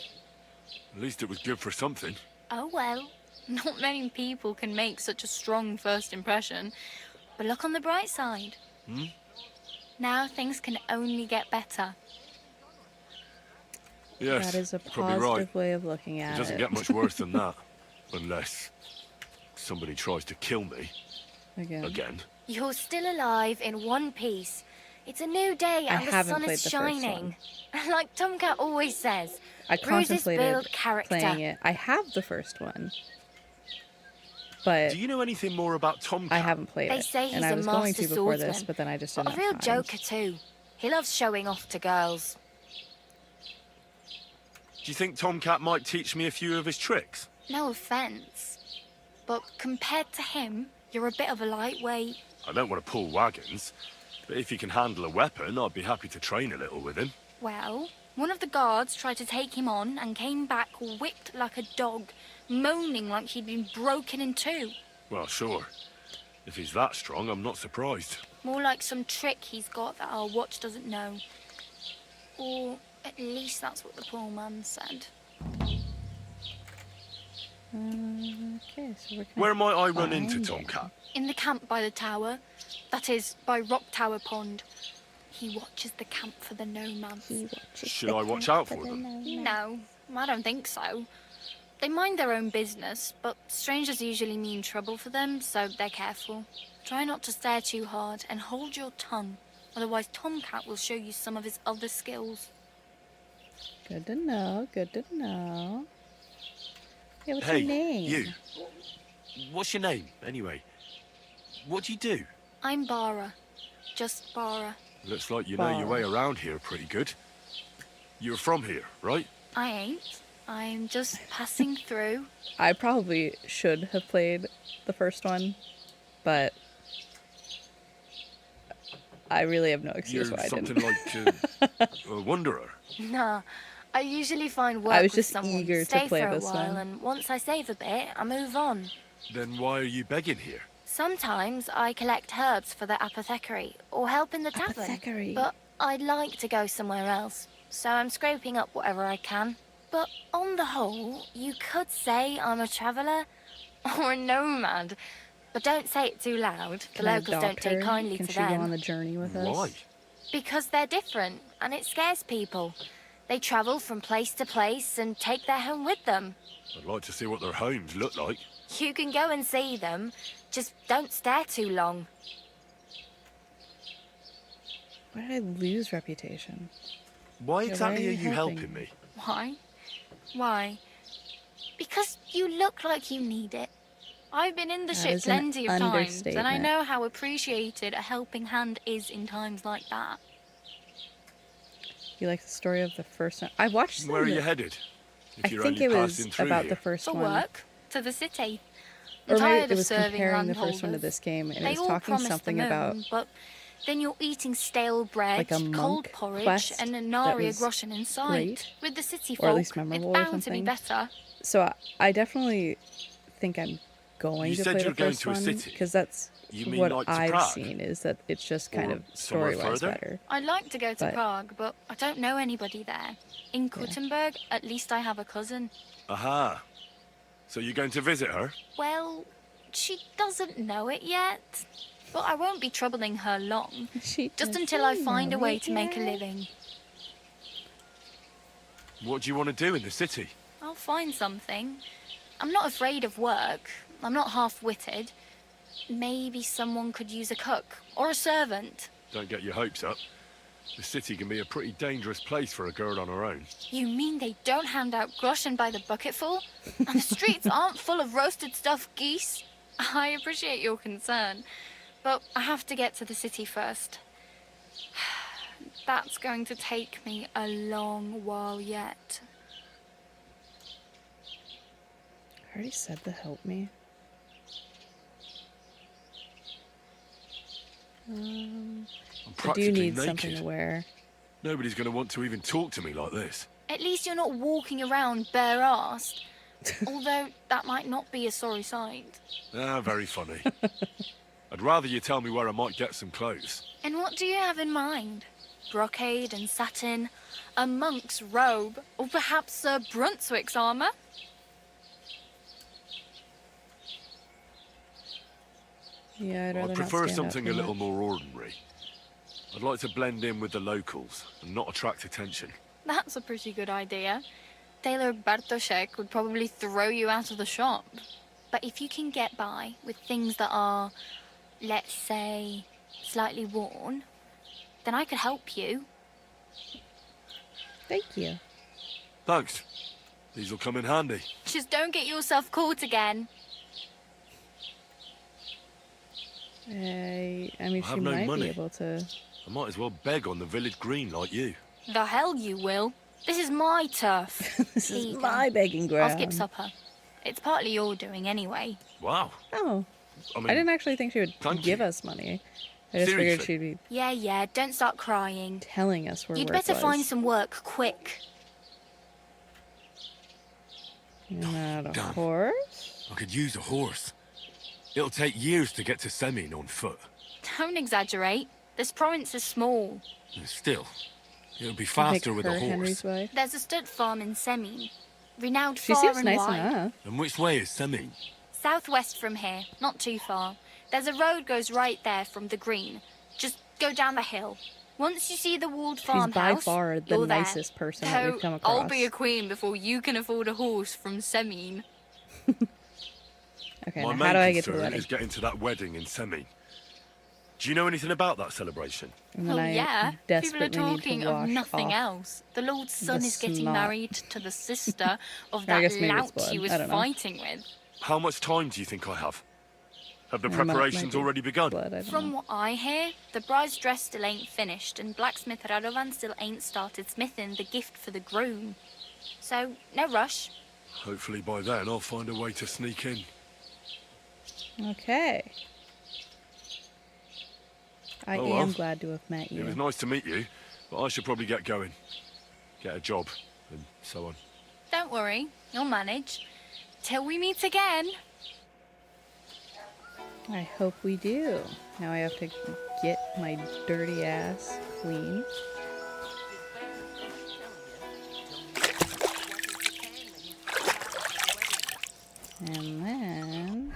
At least it was good for something. Oh well, not many people can make such a strong first impression. But look on the bright side. Hmm? Now things can only get better. Yes, That is a you're probably right. positive way of looking at It it. doesn't get much worse than that. Unless somebody tries to kill me. Again. You're still alive in one piece. It's a new day I and the haven't sun played is the first shining. Like Tomcat always says, I bruises contemplated build character. playing it. I have the first one. But do you know anything more about Tomcat? I haven't played They it. say he's and I a was going master to before this, swordsman, but then I just but didn't a real have time. joker too. He loves showing off to girls. Do you think Tomcat might teach me a few of his tricks? No offense, but compared to him, you're a bit of a lightweight. I don't want to pull wagons, but if he can handle a weapon, I'd be happy to train a little with him. Well, one of the guards tried to take him on and came back whipped like a dog, moaning like he'd been broken in two. Well, sure. If he's that strong, I'm not surprised. More like some trick he's got that our watch doesn't know. Or at least that's what the poor man said. Okay, so we're Where might I run into Tomcat? In the camp by the tower. That is, by Rock Tower Pond. He watches the camp for the nomads. Should I watch out for them? No, I don't think so. They mind their own business, but strangers usually mean trouble for them, so they're careful. Try not to stare too hard and hold your tongue. Otherwise, Tomcat will show you some of his other skills. Good to know, good to know. Yeah, what's Hey, your name? you. What's your name, anyway? What do you do? I'm Bara. Just Bara. Looks like you know your way around here pretty good. You're from here, right? I ain't. I'm just passing through. I probably should have played the first one, but I really have no excuse You're why I something didn't. like a wanderer. Nah, I usually find work I was with just someone, eager to stay play for a this while, one. and once I save a bit, I move on. Then why are you begging here? Sometimes I collect herbs for the apothecary, or help in the tavern. Apothecary. But I'd like to go somewhere else, so I'm scraping up whatever I can. But on the whole, you could say I'm a traveller, or a nomad. But don't say it too loud. The Can I locals don't adopt take her? kindly Can to she go them. on the journey with us? Why? Because they're different, and it scares people. They travel from place to place and take their home with them. I'd like to see what their homes look like. You can go and see them, just don't stare too long. Why did I lose reputation? Why Yeah, exactly why are you helping me? Why? Why? Because you look like you need it. I've been in the That ship is an plenty of times, and I understatement. know how appreciated a helping hand is in times like that. You like the story of the first one? I watched some Where of are you it. headed? If I you're think only it was passing through about here. the first For one. work, to the city. Or maybe Tired it of was serving comparing the first one to landholders. this game, and They it was all talking promise something the moon, about but then you're eating stale bread, like a cold monk porridge, quest and a that Naria was groschen in sight. great, With the city or at folk, least it's memorable or bound to be something. better. So I definitely think I'm going You to said play you the were going first to a one city? because that's You mean what like to I've Prague? seen, is that it's just kind Or of somewhere story-wise further? better. I'd like to go to But- Prague, but I don't know anybody there. In Kuttenberg, at least I have a cousin. Aha. So you're going to visit her? Well, she doesn't know it yet. But I won't be troubling her long. Just until I find a way to make a living. What do you want to do in the city? I'll find something. I'm not afraid of work. I'm not half-witted. Maybe someone could use a cook or a servant. Don't get your hopes up. The city can be a pretty dangerous place for a girl on her own. You mean they don't hand out groschen by the bucketful? And the streets aren't full of roasted stuffed geese? I appreciate your concern, but I have to get to the city first. That's going to take me a long while yet. I already said the help me. I'm I do practically need naked. something to wear. Nobody's going to want to even talk to me like this. At least you're not walking around bare-assed. Although that might not be a sorry sight. Ah, very funny. I'd rather you tell me where I might get some clothes. And what do you have in mind? Brocade and satin, a monk's robe, or perhaps Sir Brunswick's armour? Yeah, I'd rather I'd not prefer stand out something too a little much. more ordinary. I'd like to blend in with the locals and not attract attention. That's a pretty good idea. Tailor Bartoszek would probably throw you out of the shop. But if you can get by with things that are, let's say, slightly worn, then I could help you. Thank you. Thanks. These will come in handy. Just don't get yourself caught again. I mean, I she have no might money. be able to. I might as well beg on the village green like you. The hell you will. This is my turf. This Here is you go. my begging ground. I'll skip supper. It's partly your doing anyway. Wow. Oh, I mean, I didn't actually think she would thank give you. us money. I just figured Seriously? she'd be Yeah, don't start crying. telling us where You'd work better was. find some work quick. Not a Damn. horse? I could use a horse. It'll take years to get to Semin on foot. Don't exaggerate. This province is small. Still, it'll be Make faster with her a horse. Henry's wife. There's a stud farm in Semin. Renowned She far seems and nice wide. enough. And which way is Semin? Southwest from here, not too far. There's a road goes right there from the green. Just go down the hill. Once you see the walled She's farmhouse, by far the you're there. nicest person that we've Though come across. I'll be a queen before you can afford a horse from Semin. Okay, My now main how do I get to the concern wedding? is getting to that wedding in Semin. Do you know anything about that celebration? And then Oh I yeah, people are desperately need to talking of wash nothing off else. The Lord's son the is getting snot. married to the sister of I that guess maybe it's lout blood. he was I don't know. fighting with. How much time do you think I have? Have the It might preparations be already begun? blood, I don't From know. what I hear, the bride's dress still ain't finished, and blacksmith Radovan still ain't started smithing the gift for the groom. So, no rush. Hopefully by then I'll find a way to sneak in. Okay. I Oh, am well. glad to have met you. It was nice to meet you, but I should probably get going. Get a job, and so on. Don't worry, you'll manage. Till we meet again. I hope we do. Now I have to get my dirty ass clean. And then...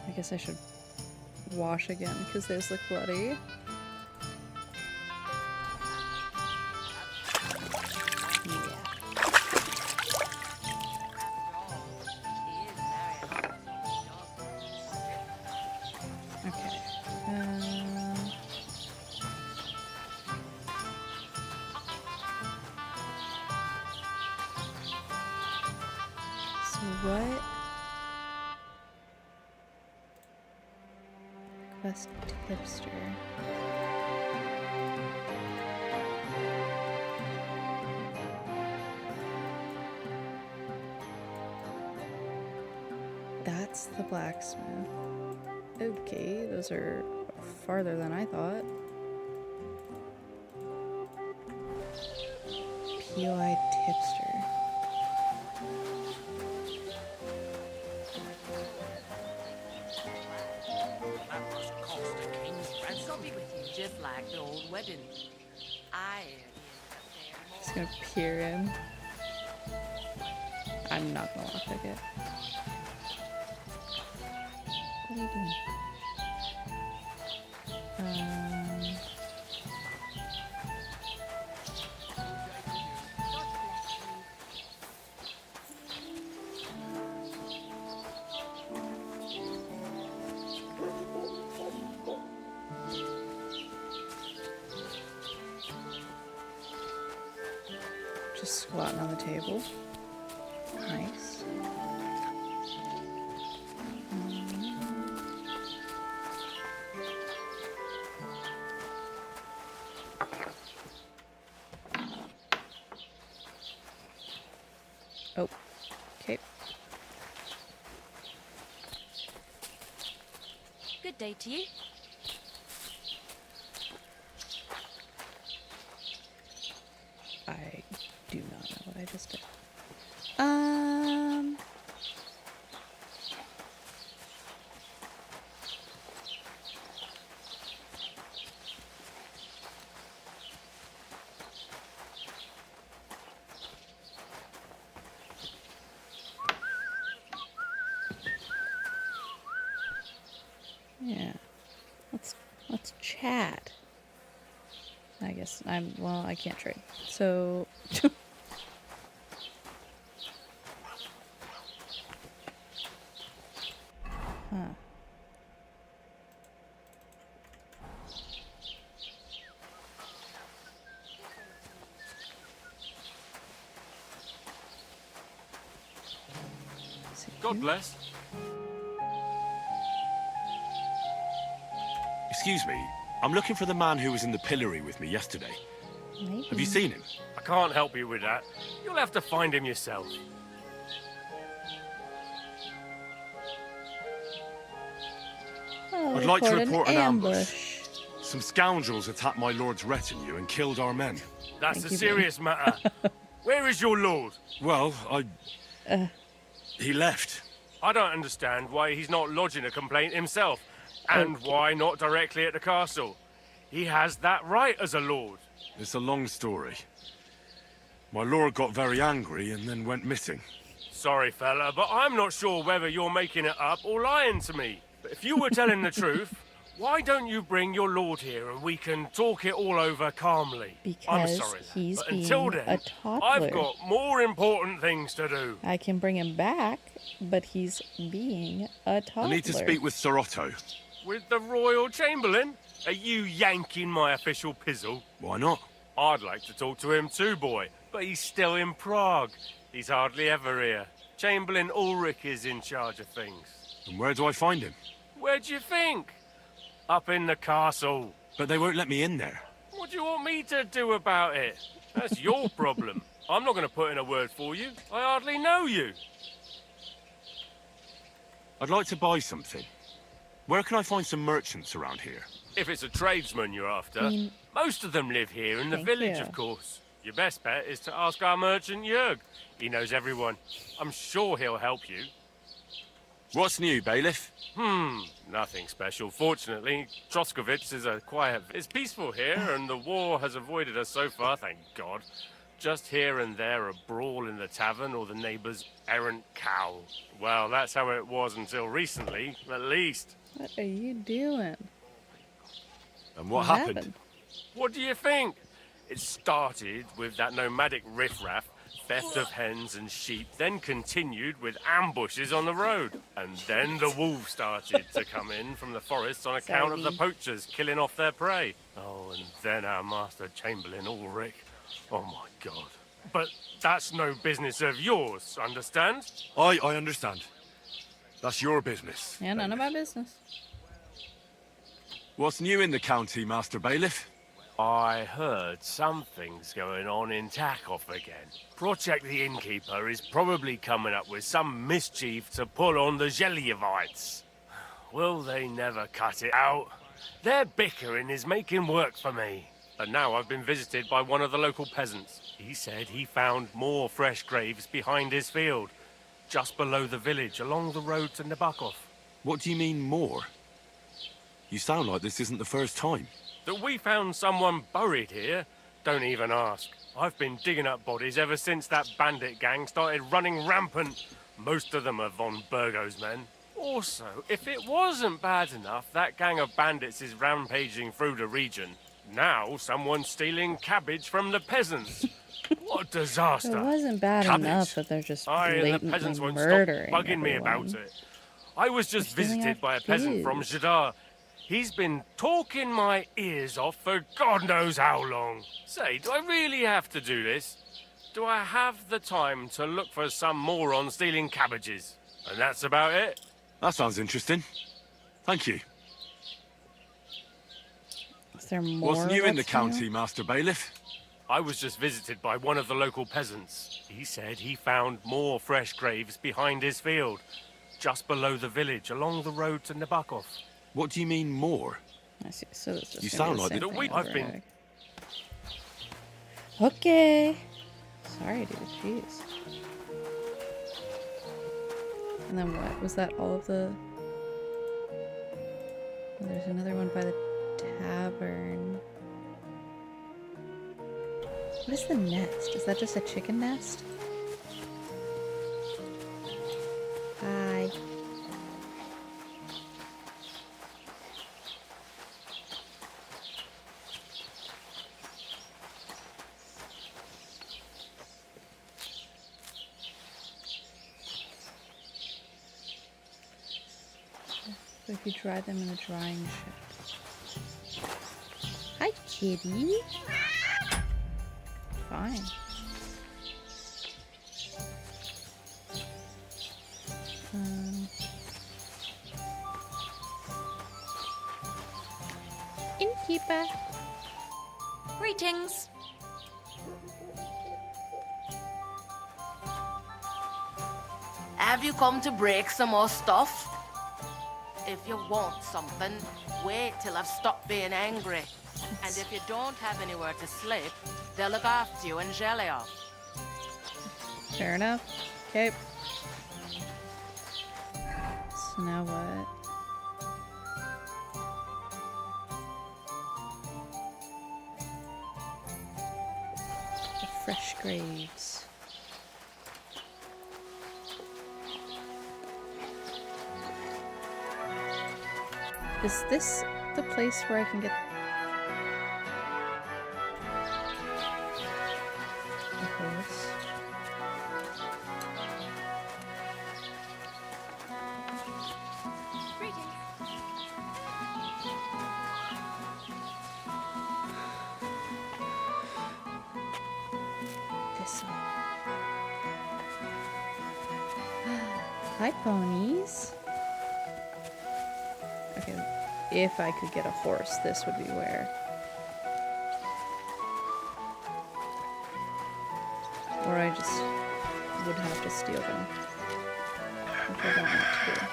I guess I should wash again because those look bloody. Okay. What? Quest tipster. That's the blacksmith. Okay, those are farther than I thought. POI tipster. That must cost a king's ransom be with you, just like the old wedding. I Just gonna peer in. I'm not gonna lockpick it. What are you doing? Just squatting on the table. Nice. Oh, okay. Good day to you. I do not know what I just did. Yeah. Let's chat. I guess I can't trade. So huh. God bless. Excuse me, I'm looking for the man who was in the pillory with me yesterday. Maybe. Have you seen him? I can't help you with that. You'll have to find him yourself. Oh, I'd like to report report an ambush. Some scoundrels attacked my lord's retinue and killed our men. That's a serious matter. Where is your lord? Well, he left. I don't understand why he's not lodging a complaint himself. And why not directly at the castle? He has that right as a lord. It's a long story. My lord got very angry and then went missing. Sorry, fella, but I'm not sure whether you're making it up or lying to me. But if you were telling the truth, why don't you bring your lord here and we can talk it all over calmly? I'm Because sorry, he's but being until a then, toddler. I've got more important things to do. I can bring him back, but he's being a toddler. I need to speak with Sir Otto. With the Royal Chamberlain? Are you yanking my official pizzle? Why not? I'd like to talk to him too, boy, but he's still in Prague. He's hardly ever here. Chamberlain Ulrich is in charge of things. And where do I find him? Where do you think? Up in the castle. But they won't let me in there. What do you want me to do about it? That's your problem. I'm not going to put in a word for you. I hardly know you. I'd like to buy something. Where can I find some merchants around here? If it's a tradesman you're after, most of them live here in the village, of course. Your best bet is to ask our merchant Jörg. He knows everyone. I'm sure he'll help you. What's new, bailiff? Nothing special. Fortunately, Troskovitz is It's peaceful here, and the war has avoided us so far, thank God. Just here and there a brawl in the tavern or the neighbour's errant cow. Well, that's how it was until recently, at least. What are you doing? And what happened? What do you think? It started with that nomadic riffraff, theft of hens and sheep, then continued with ambushes on the road. And then the wolves started to come in from the forests on account of the poachers killing off their prey. Oh, and then our master Chamberlain Ulrich. Oh my God. But that's no business of yours, understand? I understand. That's your business. Yeah, none of my business. What's new in the county, Master Bailiff? I heard something's going on in Takoff again. Project the Innkeeper is probably coming up with some mischief to pull on the Gelievites. Will they never cut it out? Their bickering is making work for me. And now I've been visited by one of the local peasants. He said he found more fresh graves behind his field, just below the village, along the road to Nabokov. What do you mean, more? You sound like this isn't the first time. That we found someone buried here? Don't even ask. I've been digging up bodies ever since that bandit gang started running rampant. Most of them are von Burgo's men. Also, if it wasn't bad enough, that gang of bandits is rampaging through the region. Now someone's stealing cabbage from the peasants. What a disaster. It wasn't bad enough that they're just blatantly murdering stop bugging me everyone. about it. I was just They're stealing visited our by a peasant from kids. Jadar. He's been talking my ears off for God knows how long. Say, do I really have to do this? Do I have the time to look for some moron stealing cabbages? And that's about it. That sounds interesting. Thank you. Is there more? What's new in the that's county, Master Bailiff? I was just visited by one of the local peasants. He said he found more fresh graves behind his field, just below the village, along the road to Nabokov. What do you mean, more? I see. So it's just You gonna sound be like the the same week thing I've over been- and over. Okay. Sorry, dude. Jeez. And then what? Was that all of the... Oh, there's another one by the tavern. What is the nest? Is that just a chicken nest? Hi. So if you dry them in a drying shed. Hi, kitty. Fine. Innkeeper. Greetings. Have you come to break some more stuff? If you want something, wait till I've stopped being angry. And if you don't have anywhere to sleep, they'll look after you in Gelio. Fair enough. Okay. So now what? The fresh graves. Is this the place where I can get the horse? This one. Hi, ponies. Okay, if I could get a horse, this would be where. Or I just would have to steal them. Which I don't want to do.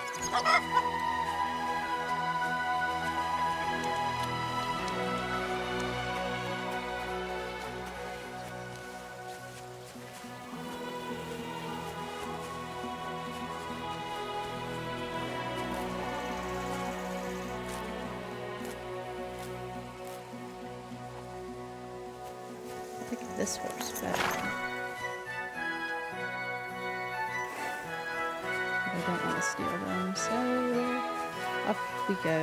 I think this horse better. But I don't want to steal them, so off we go.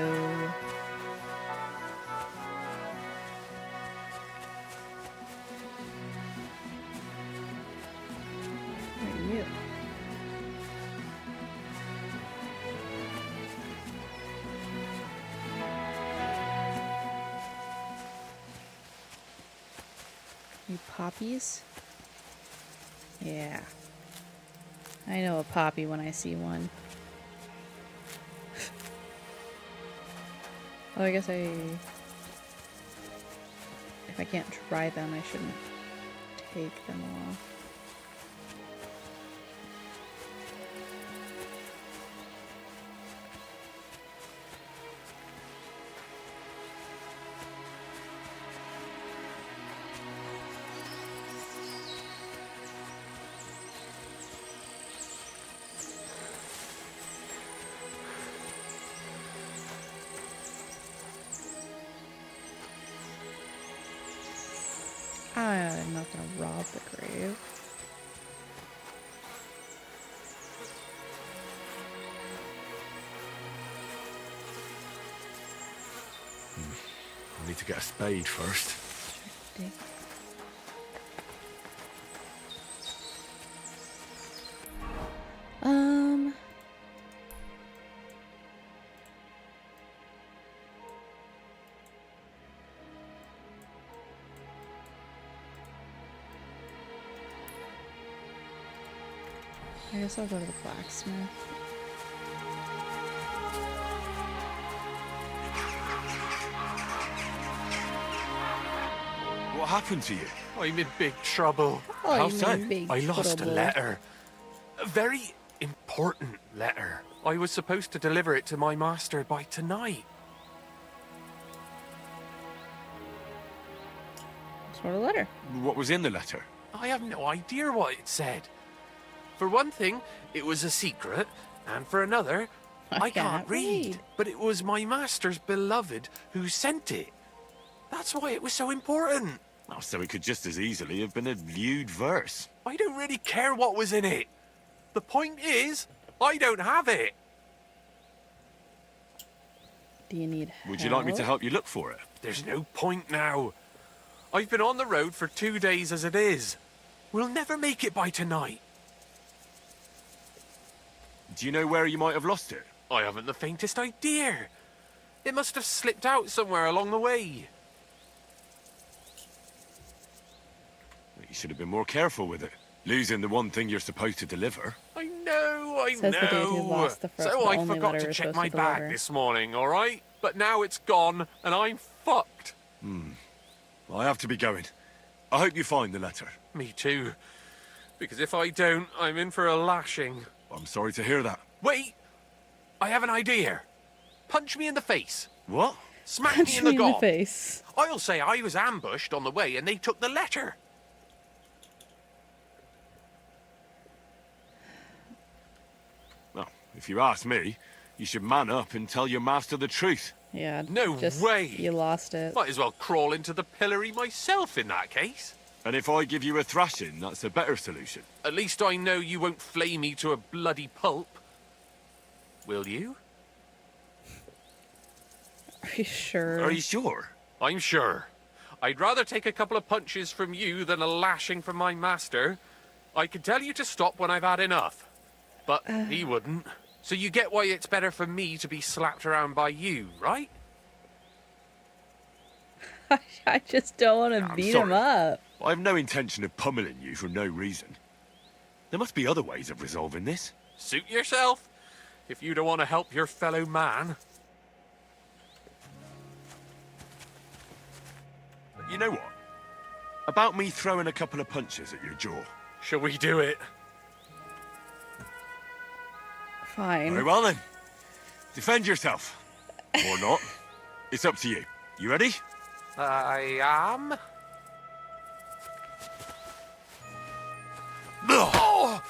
Where are you? You poppies? Yeah. I know a poppy when I see one. Oh, I guess if I can't try them, I shouldn't take them off. I'm not gonna rob the grave. I need to get a spade first. Dig. I guess I'll go to the blacksmith. What happened to you? I'm in big trouble. Oh, How you so? mean big I lost a trouble. letter. A very important letter. I was supposed to deliver it to my master by tonight. What sort of letter? What was in the letter? I have no idea what it said. For one thing, it was a secret, and for another, I can't read. But it was my master's beloved who sent it. That's why it was so important. Oh, so it could just as easily have been a lewd verse. I don't really care what was in it. The point is, I don't have it. Do you need help? Would you like me to help you look for it? There's no point now. I've been on the road for 2 days as it is. We'll never make it by tonight. Do you know where you might have lost it? I haven't the faintest idea. It must have slipped out somewhere along the way. You should have been more careful with it. Losing the one thing you're supposed to deliver. I know. Says the dude who lost the first So but I only forgot letter to we're check supposed my to bag deliver. this morning, all right? But now it's gone, and I'm fucked. I have to be going. I hope you find the letter. Me too. Because if I don't, I'm in for a lashing. I'm sorry to hear that. Wait! I have an idea. Punch me in the face. What? Smack Punch me in the me in the gob. face. I'll say I was ambushed on the way and they took the letter. Well, if you ask me, you should man up and tell your master the truth. Yeah. No just, way. You lost it. Might as well crawl into the pillory myself in that case. And if I give you a thrashing, that's a better solution. At least I know you won't flay me to a bloody pulp. Will you? Are you sure? Are you sure? I'm sure. I'd rather take a couple of punches from you than a lashing from my master. I could tell you to stop when I've had enough. But he wouldn't. So you get why it's better for me to be slapped around by you, right? I just don't want to I'm beat him sorry. up. I have no intention of pummeling you for no reason. There must be other ways of resolving this. Suit yourself, if you don't want to help your fellow man. You know what? About me throwing a couple of punches at your jaw. Shall we do it? Fine. Very well then. Defend yourself. Or not. It's up to you. You ready? I am. Oh!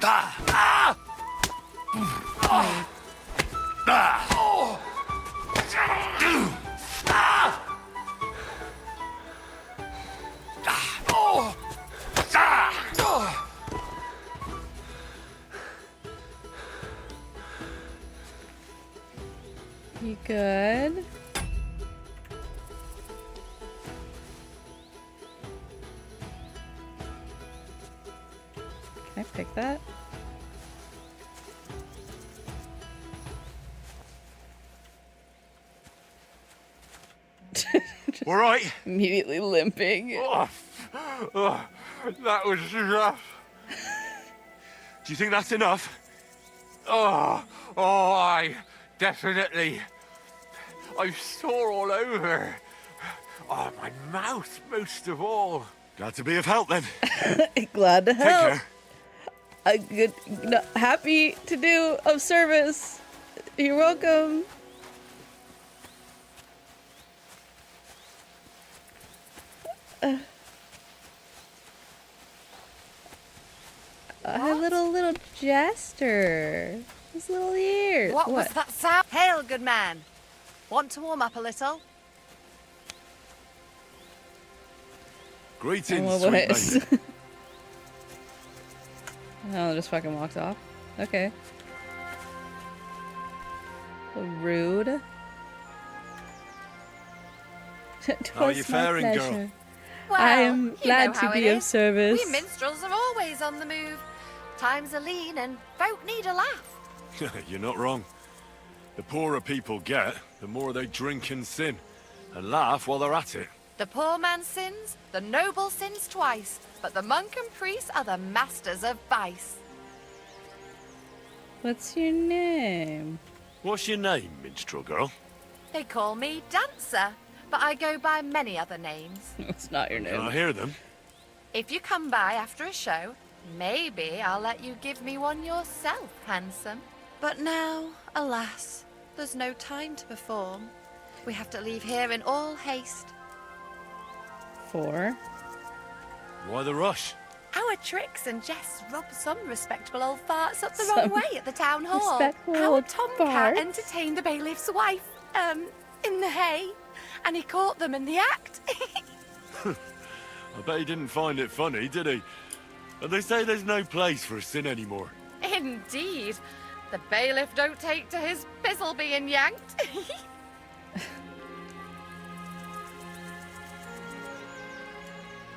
Ah! Ah! Ah! Ah! Oh! Ah! Oh! Ah! You good? Can I pick that? All right. Immediately limping. Oh, that was rough. Do you think that's enough? Oh, I definitely. I'm sore all over. Oh, my mouth most of all. Glad to be of help then. Glad to help. Take care. Happy to do of service. You're welcome. A little jester. His little ears. What was that sound? Hail, good man. Want to warm up a little? Greetings, sweet lady. Oh, just fucking walked off. Okay. Rude. How are you faring, girl? Well, I am you glad know to how be it of is. service. We minstrels are always on the move. Times are lean and folk need a laugh. You're not wrong. The poorer people get, the more they drink and sin, and laugh while they're at it. The poor man sins, the noble sins twice, but the monk and priest are the masters of vice. What's your name? What's your name, minstrel girl? They call me Dancer, but I go by many other names. It's not your name. Can I hear them? If you come by after a show, maybe I'll let you give me one yourself, handsome. But now, alas, there's no time to perform. We have to leave here in all haste. 4. Why the rush? Our tricks and jests rub some respectable old farts up the Some wrong way at the town hall. respectable Our old tomcat farts? entertained the bailiff's wife, in the hay, and he caught them in the act. I bet he didn't find it funny, did he? And they say there's no place for sin anymore. Indeed. The bailiff don't take to his pizzle being yanked.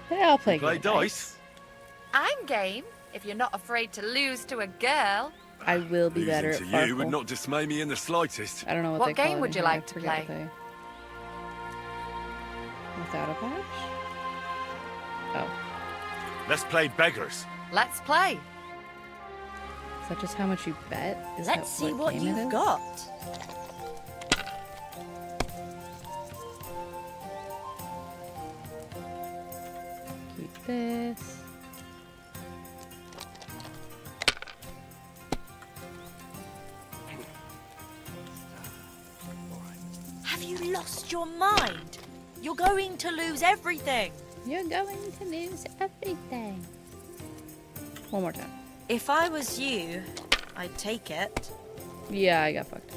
Hey, I'll play Play dice? I'm game, if you're not afraid to lose to a girl. I will be better at Losing to you would Farkle. not dismay me in the slightest. I don't know what What they call game it would in you here. I like to forget play? what Without a patch? Oh. Let's play beggars. Let's play. Is that just how much you bet? Is Let's that see what game it you've is? got. Keep this. Have you lost your mind? You're going to lose everything. You're going to lose everything. One more time. If I was you, I'd take it. Yeah, I got fucked.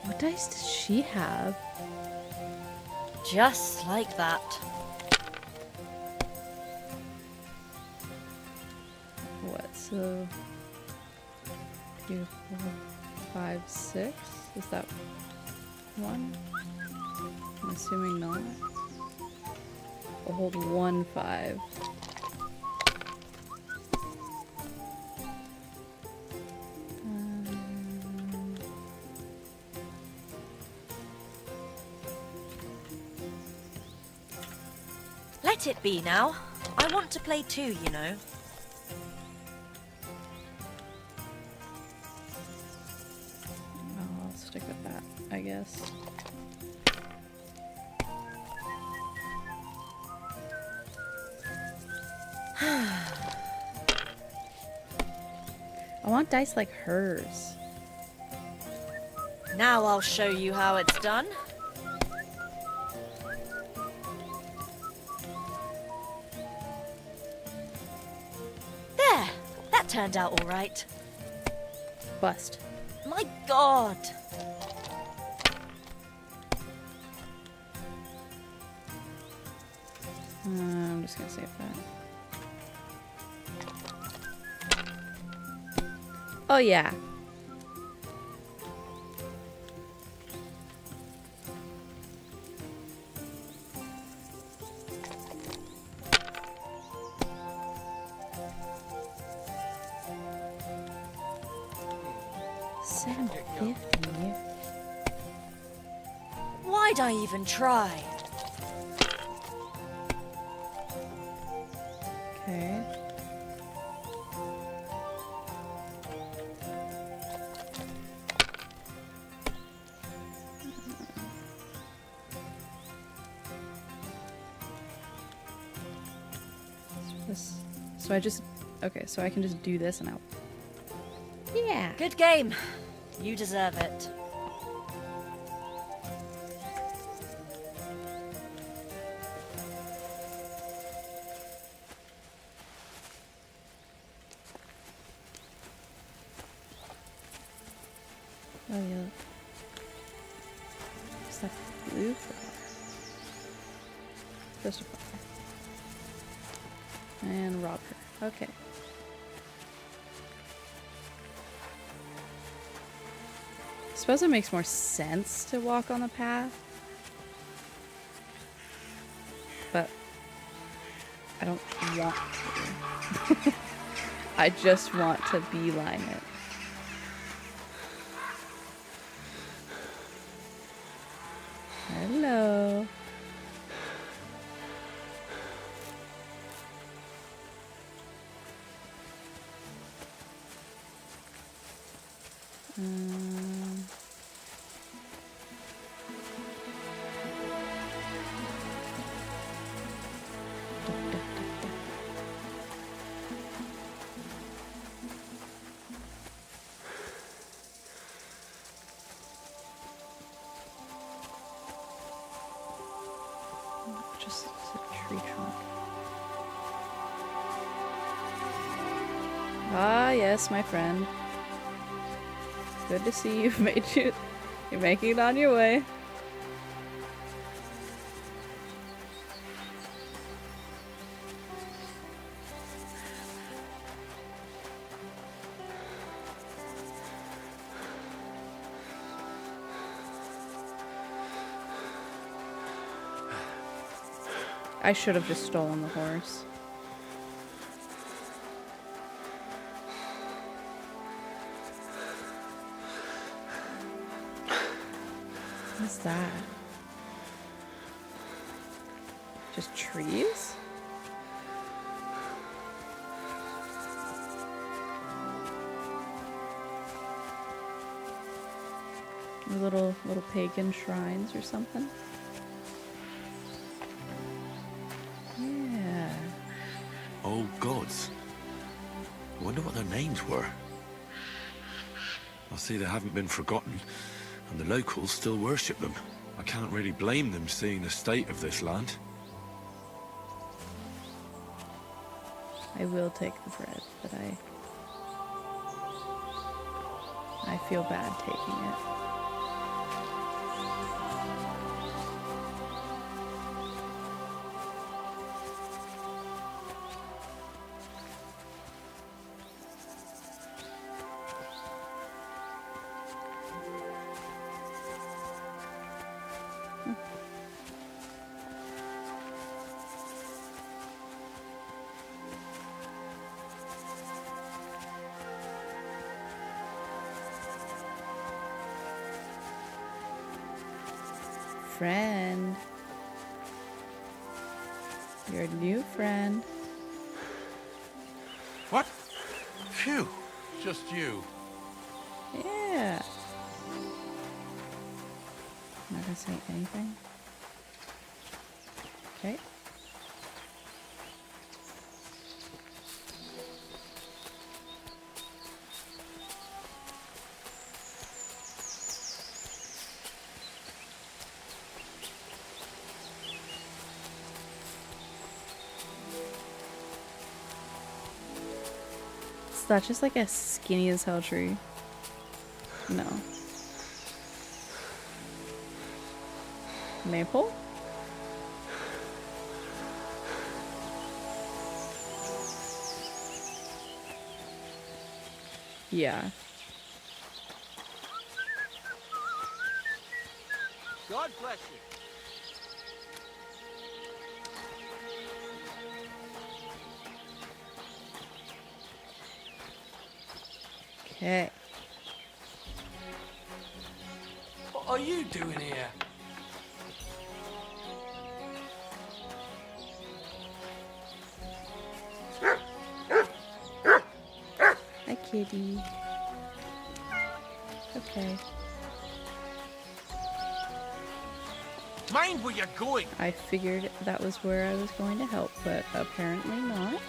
What dice does she have? Just like that. What, so... 2, 4, 5, 6? Is that 1? I'm assuming not. I'll hold 1, 5. Let it be now. I want to play too, you know. Oh, I'll stick with that, I guess. I want dice like hers. Now I'll show you how it's done. There! That turned out all right. Bust. My God! I'm just gonna save that. Oh yeah. $7.50. Why'd I even try? Okay. So I just... Okay, so I can just do this and I'll... Yeah! Good game. You deserve it. Oh, yeah. What's that blue flower? Just a flower. And rob her. Okay. I suppose it makes more sense to walk on the path. But I don't want to. I just want to beeline it. Hello. Just a tree trunk. Ah, yes, my friend. Good to see you've made you. You're making it on your way. I should have just stolen the horse. What's that? Just trees? Or little pagan shrines or something? Yeah. Oh gods. I wonder what their names were. I see they haven't been forgotten, and the locals still worship them. I can't really blame them seeing the state of this land. I will take the bread, but I feel bad taking it. Friend. Your new friend. What? Phew. Just you. Yeah. Not gonna say anything. Okay. Is that just like a skinny as hell tree? No. Maple? Yeah. God bless you. Okay. What are you doing here? kitty. Okay. Mind where you're going. I figured that was where I was going to help, but apparently not.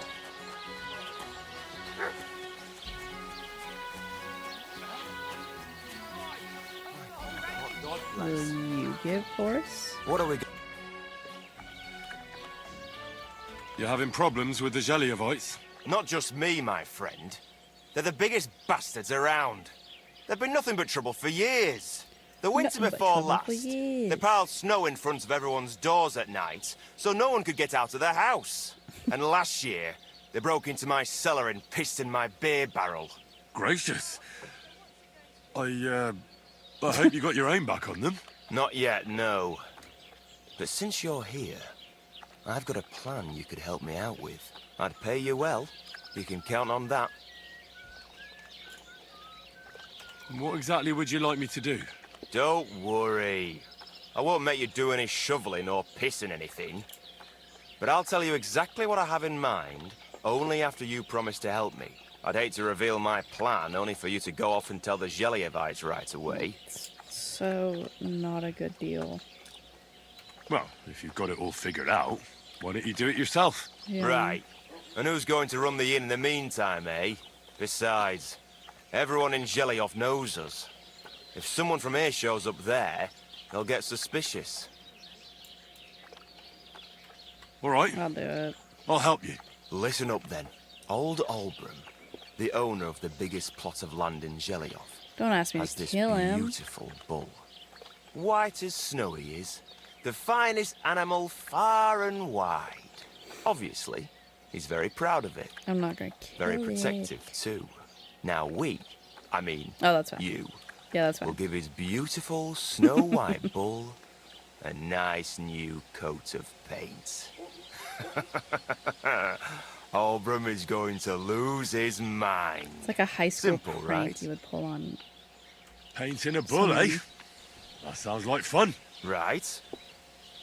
Will you give horse? What are we... You're having problems with the Geliovites? Not just me, my friend. They're the biggest bastards around. They've been nothing but trouble for years. The winter Nothing but before trouble last, for years. they piled snow in front of everyone's doors at night, so no one could get out of their house. And last year, they broke into my cellar and pissed in my beer barrel. Gracious. I hope you got your aim back on them. Not yet, no. But since you're here, I've got a plan you could help me out with. I'd pay you well. You can count on that. What exactly would you like me to do? Don't worry. I won't make you do any shoveling or pissing anything. But I'll tell you exactly what I have in mind, only after you promise to help me. I'd hate to reveal my plan, only for you to go off and tell the Geliovites right away. So, not a good deal. Well, if you've got it all figured out, why don't you do it yourself? Yeah. Right. And who's going to run the inn in the meantime, eh? Besides, everyone in Gelioff knows us. If someone from here shows up there, they'll get suspicious. All right. I'll do it. I'll help you. Listen up then. Old Albram, the owner of the biggest plot of land in Gelioff, Don't ask me has to this kill him. beautiful bull. White as snow he is. The finest animal far and wide. Obviously, he's very proud of it. I'm not gonna kill Very it. protective, too. Now I mean, Oh, that's fine. you, Yeah, that's fine. will give his beautiful snow-white bull a nice new coat of paint. Albram is going to lose his mind. It's like a high school Simple, prank right? you would pull on. Painting a bull, eh? That sounds like fun. Right.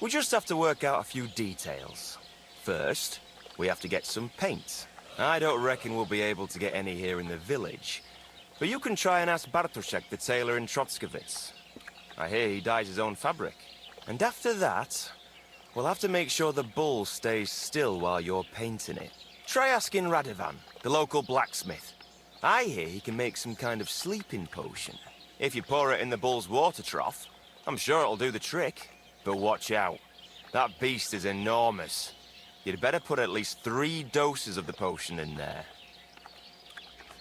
We just have to work out a few details. First, we have to get some paint. I don't reckon we'll be able to get any here in the village, but you can try and ask Bartoszek, the tailor in Trotskovitz. I hear he dyes his own fabric. And after that, we'll have to make sure the bull stays still while you're painting it. Try asking Radovan, the local blacksmith. I hear he can make some kind of sleeping potion. If you pour it in the bull's water trough, I'm sure it'll do the trick. But watch out. That beast is enormous. You'd better put at least 3 doses of the potion in there.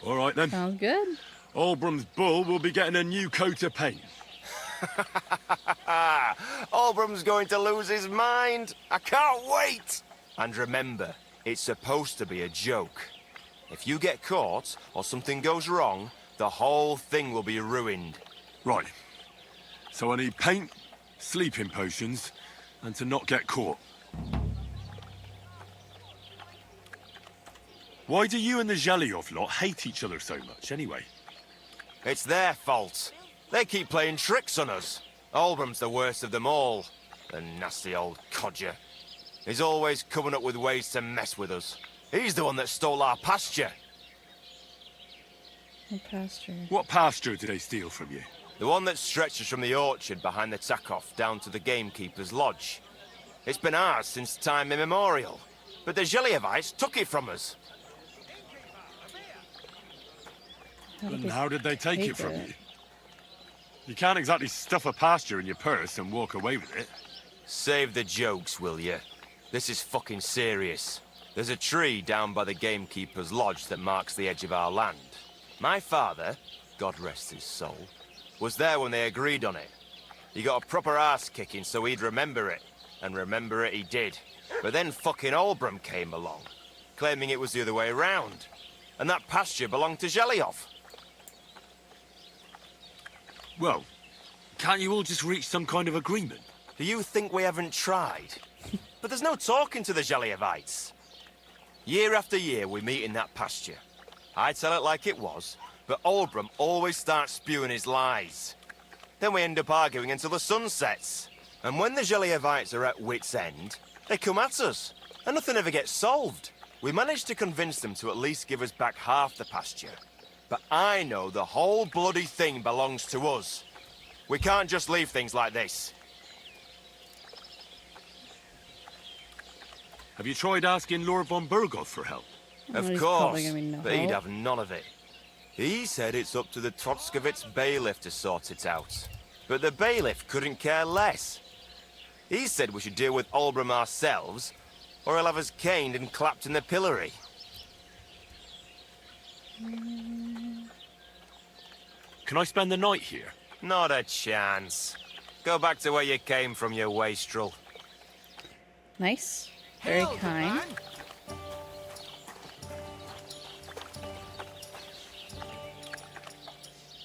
All right, then. Sounds good. Albram's bull will be getting a new coat of paint. Albram's going to lose his mind. I can't wait. And remember, it's supposed to be a joke. If you get caught or something goes wrong, the whole thing will be ruined. Right. So I need paint, sleeping potions, and to not get caught. Why do you and the Gelioff lot hate each other so much, anyway? It's their fault. They keep playing tricks on us. Albram's the worst of them all. The nasty old codger. He's always coming up with ways to mess with us. He's the one that stole our pasture. What pasture? What pasture did they steal from you? The one that stretches from the orchard behind the Takov down to the gamekeeper's lodge. It's been ours since time immemorial, but the Geliovites took it from us. And how did they take it from you? You can't exactly stuff a pasture in your purse and walk away with it. Save the jokes, will you? This is fucking serious. There's a tree down by the gamekeeper's lodge that marks the edge of our land. My father, God rest his soul, was there when they agreed on it. He got a proper ass kicking so he'd remember it. And remember it he did. But then fucking Albram came along, claiming it was the other way around. And that pasture belonged to Gelioff. Well, can't you all just reach some kind of agreement? Do you think we haven't tried? But there's no talking to the Geliovites. Year after year we meet in that pasture. I tell it like it was, but Albram always starts spewing his lies. Then we end up arguing until the sun sets. And when the Geliovites are at wit's end, they come at us, and nothing ever gets solved. We managed to convince them to at least give us back half the pasture. but I know the whole bloody thing belongs to us. We can't just leave things like this. Have you tried asking Lord von Burgoth for help? Of He's course, probably gonna be no but he'd help. have none of it. He said it's up to the Trotskovitz bailiff to sort it out. But the bailiff couldn't care less. He said we should deal with Olbram ourselves, or he'll have us caned and clapped in the pillory. Can I spend the night here? Not a chance. Go back to where you came from, you wastrel. Nice. Very kind.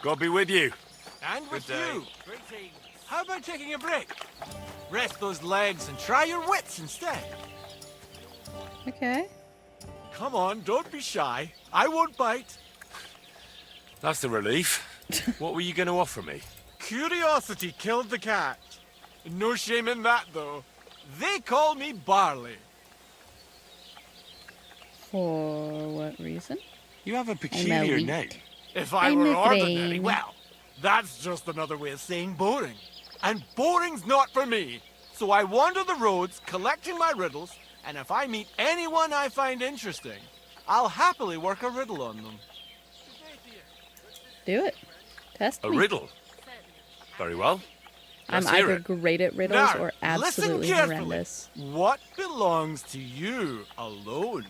God be with you. And with Good day. you. Greetings. How about taking a break? Rest those legs and try your wits instead. Okay. Come on, don't be shy. I won't bite. That's a relief. What were you going to offer me? Curiosity killed the cat. No shame in that, though. They call me Barley. For what reason? You have a I'm peculiar elite. name. If I I'm were a ordinary, brain. well, that's just another way of saying boring. And boring's not for me. So I wander the roads collecting my riddles, and if I meet anyone I find interesting, I'll happily work a riddle on them. Do it. Test A me. riddle? Very well. I'm Let's hear either it. great at riddles Now, or listen absolutely carefully. horrendous. What belongs to you alone,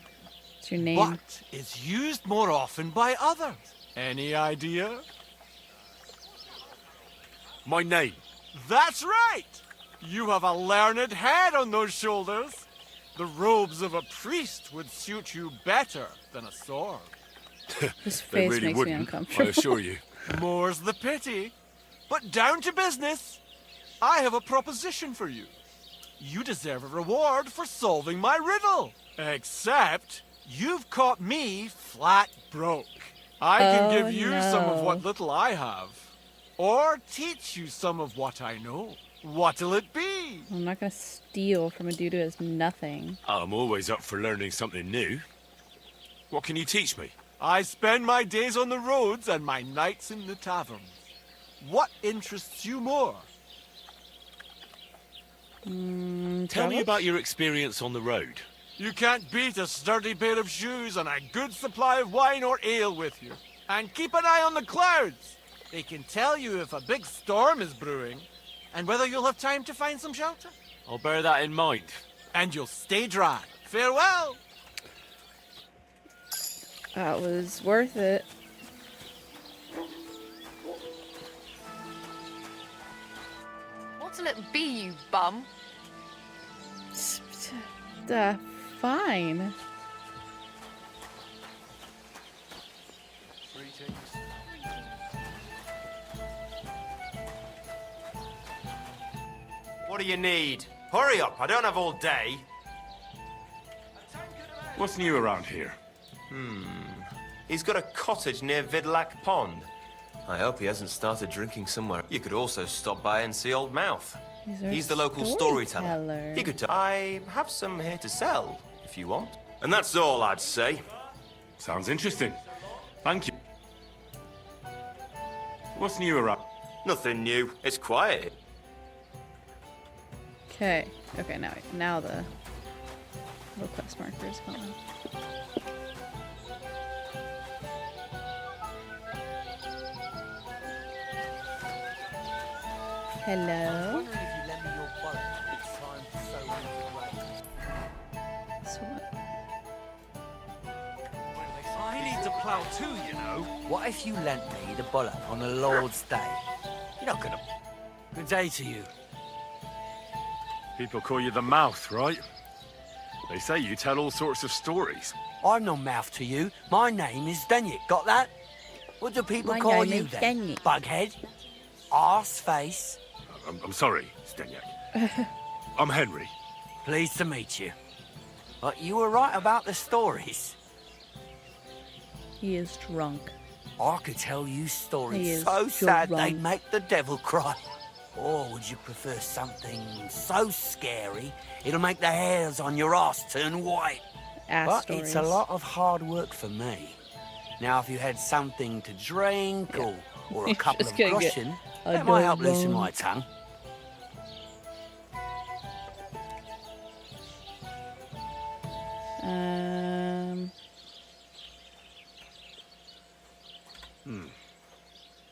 What's your name? but is used more often by others? Any idea? My name. That's right! You have a learned head on those shoulders. The robes of a priest would suit you better than a sword. His They face really makes me wouldn't, uncomfortable. I assure you. More's the pity. But down to business. I have a proposition for you. You deserve a reward for solving my riddle. Except you've caught me flat broke. I can Oh, give you some of no. what little I have. Or teach you some of what I know. What'll it be? I'm not gonna steal from a dude who has nothing. I'm always up for learning something new. What can you teach me? I spend my days on the roads and my nights in the taverns. What interests you more? Tell me about your experience on the road. You can't beat a sturdy pair of shoes and a good supply of wine or ale with you. And keep an eye on the clouds. They can tell you if a big storm is brewing and whether you'll have time to find some shelter. I'll bear that in mind. And you'll stay dry. Farewell. That was worth it. What'll it be, you bum? Fine. What do you need? Hurry up, I don't have all day. What's new around here? He's got a cottage near Vidlac Pond. I hope he hasn't started drinking somewhere. You could also stop by and see Old Mouth. He's the local storyteller. He could I have some here to sell, if you want. And that's all I'd say. Sounds interesting. Thank you. What's new around? Nothing new. It's quiet. Okay. Okay, now the little quest marker is gone. Hello. So what? I need to plough too, you know. What if you lent me the bullet on the Lord's Day? You're not gonna... Good day to you. People call you the Mouth, right? They say you tell all sorts of stories. I'm no mouth to you. My name is Denyek. Got that? What do people My call name you is then? Denyek. Bughead? Arse face? I'm sorry, Stenyak. I'm Henry. Pleased to meet you. But you were right about the stories. He is drunk. I could tell you He stories is so sad drunk. they'd make the devil cry. Or would you prefer something so scary it'll make the hairs on your ass turn white? Ass But stories. it's a lot of hard work for me. Now, if you had something to drink or a couple just of gonna get groschen, a that might help double. loosen my tongue.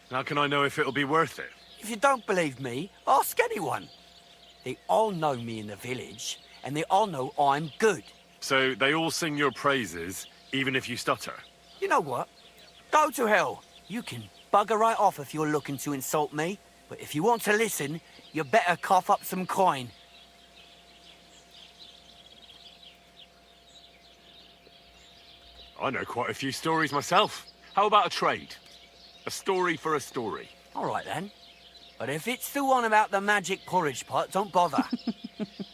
How can I know if it'll be worth it? If you don't believe me, ask anyone. They all know me in the village, and they all know I'm good. So they all sing your praises, even if you stutter? You know what? Go to hell. You can bugger right off if you're looking to insult me. But if you want to listen, you better cough up some coin. I know quite a few stories myself. How about a trade? A story for a story. All right, then. But if it's the one about the magic porridge pot, don't bother.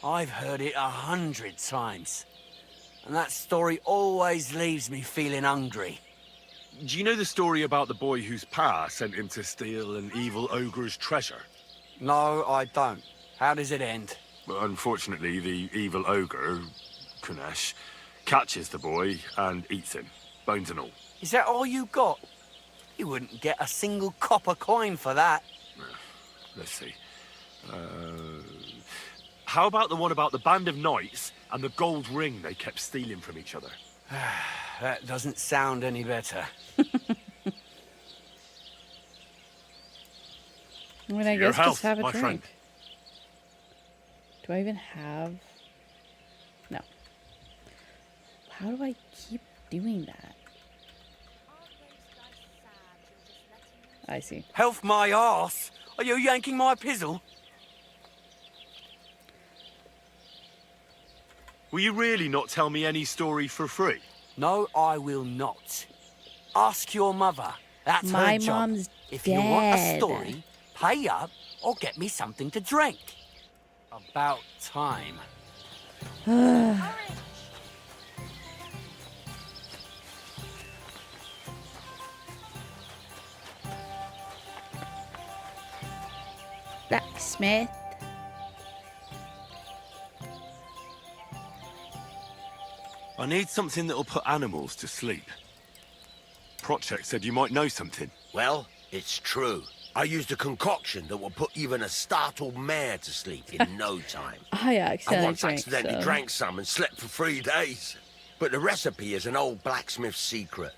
I've heard it 100 times. And that story always leaves me feeling hungry. Do you know the story about the boy whose pa sent him to steal an evil ogre's treasure? No, I don't. How does it end? Well, unfortunately, the evil ogre, Kunesh, catches the boy and eats him, bones and all. Is that all you got? You wouldn't get a single copper coin for that. Let's see. How about the one about the band of knights and the gold ring they kept stealing from each other? That doesn't sound any better. I mean, I Your guess health, just have a my drink. friend. Do I even have... No. How do I keep doing that? I see. Health my arse? Are you yanking my pizzle? Will you really not tell me any story for free? No, I will not. Ask your mother. That's My her job. mom's If you want a dead. story, pay up or get me something to drink. About time. Blacksmith. I need something that'll put animals to sleep. Project said you might know something. Well, it's true. I used a concoction that will put even a startled mare to sleep in no time. I accidentally once drank accidentally some. drank some and slept for 3 days. But the recipe is an old blacksmith's secret.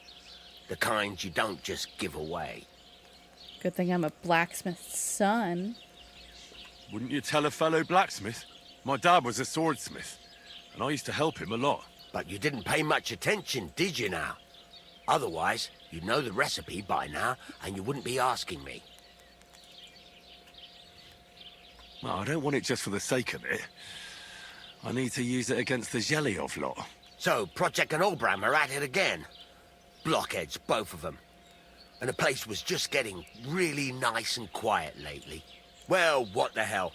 The kind you don't just give away. Good thing I'm a blacksmith's son. Wouldn't you tell a fellow blacksmith? My dad was a swordsmith, and I used to help him a lot. But you didn't pay much attention, did you now? Otherwise, you'd know the recipe by now, and you wouldn't be asking me. Well, I don't want it just for the sake of it. I need to use it against the Zhelyov lot. So, Project and Olbram are at it again. Blockheads, both of them. And the place was just getting really nice and quiet lately. Well, what the hell.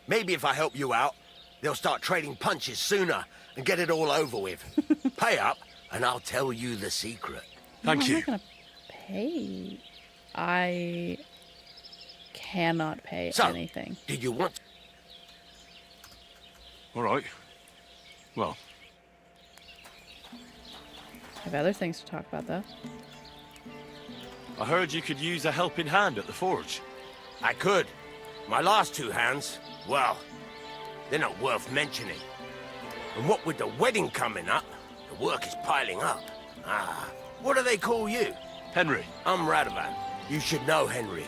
Maybe if I help you out, they'll start trading punches sooner and get it all over with. Pay up, and I'll tell you the secret. Thank you. I'm not gonna pay. I cannot pay anything. Did you want... All right. Well. I have other things to talk about, though. I heard you could use a helping hand at the forge. I could. My last 2 hands, well, they're not worth mentioning. And what with the wedding coming up, the work is piling up. What do they call you? Henry. I'm Radovan. You should know, Henry.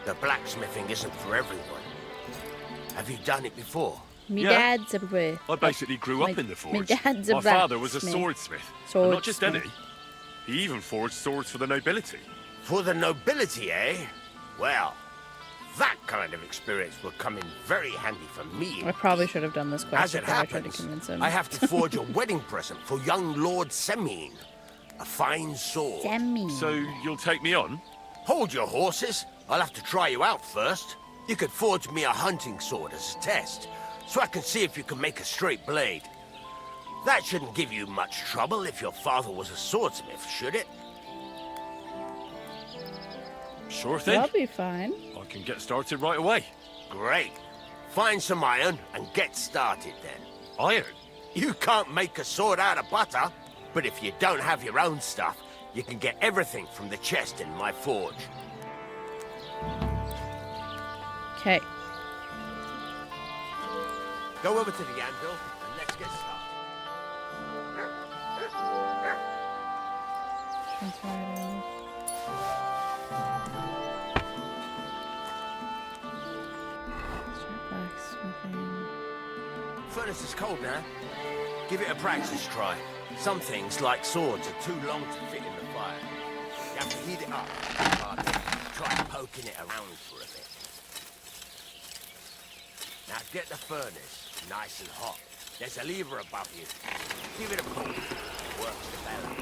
The blacksmithing isn't for everyone. Have you done it before? Me dad's a... I basically grew up in the forge. My dad's a My father was a blacksmith. swordsmith. And not just any. He even forged swords for the nobility. For the nobility, eh? Well, that kind of experience will come in very handy for me. I probably should have done this quest As it before I tried to happens, convince him. I have to forge a wedding present for young Lord Semine. A fine sword. Semine. So you'll take me on? Hold your horses. I'll have to try you out first. You could forge me a hunting sword as a test, so I can see if you can make a straight blade. That shouldn't give you much trouble if your father was a swordsmith, should it? Sure thing. That'll be fine. I can get started right away. Great. Find some iron and get started then. Iron? You can't make a sword out of butter, but if you don't have your own stuff, you can get everything from the chest in my forge. Okay. Go over to the anvil and let's get started. Transfer item. Start blacksmithing. Furnace is cold now. Give it a practice try. Some things, like swords, are too long to fit in the fire. You have to heat it up. Try poking it around for a bit. Now get the furnace nice and hot. There's a lever above you. Give it a pull. Works the bellow.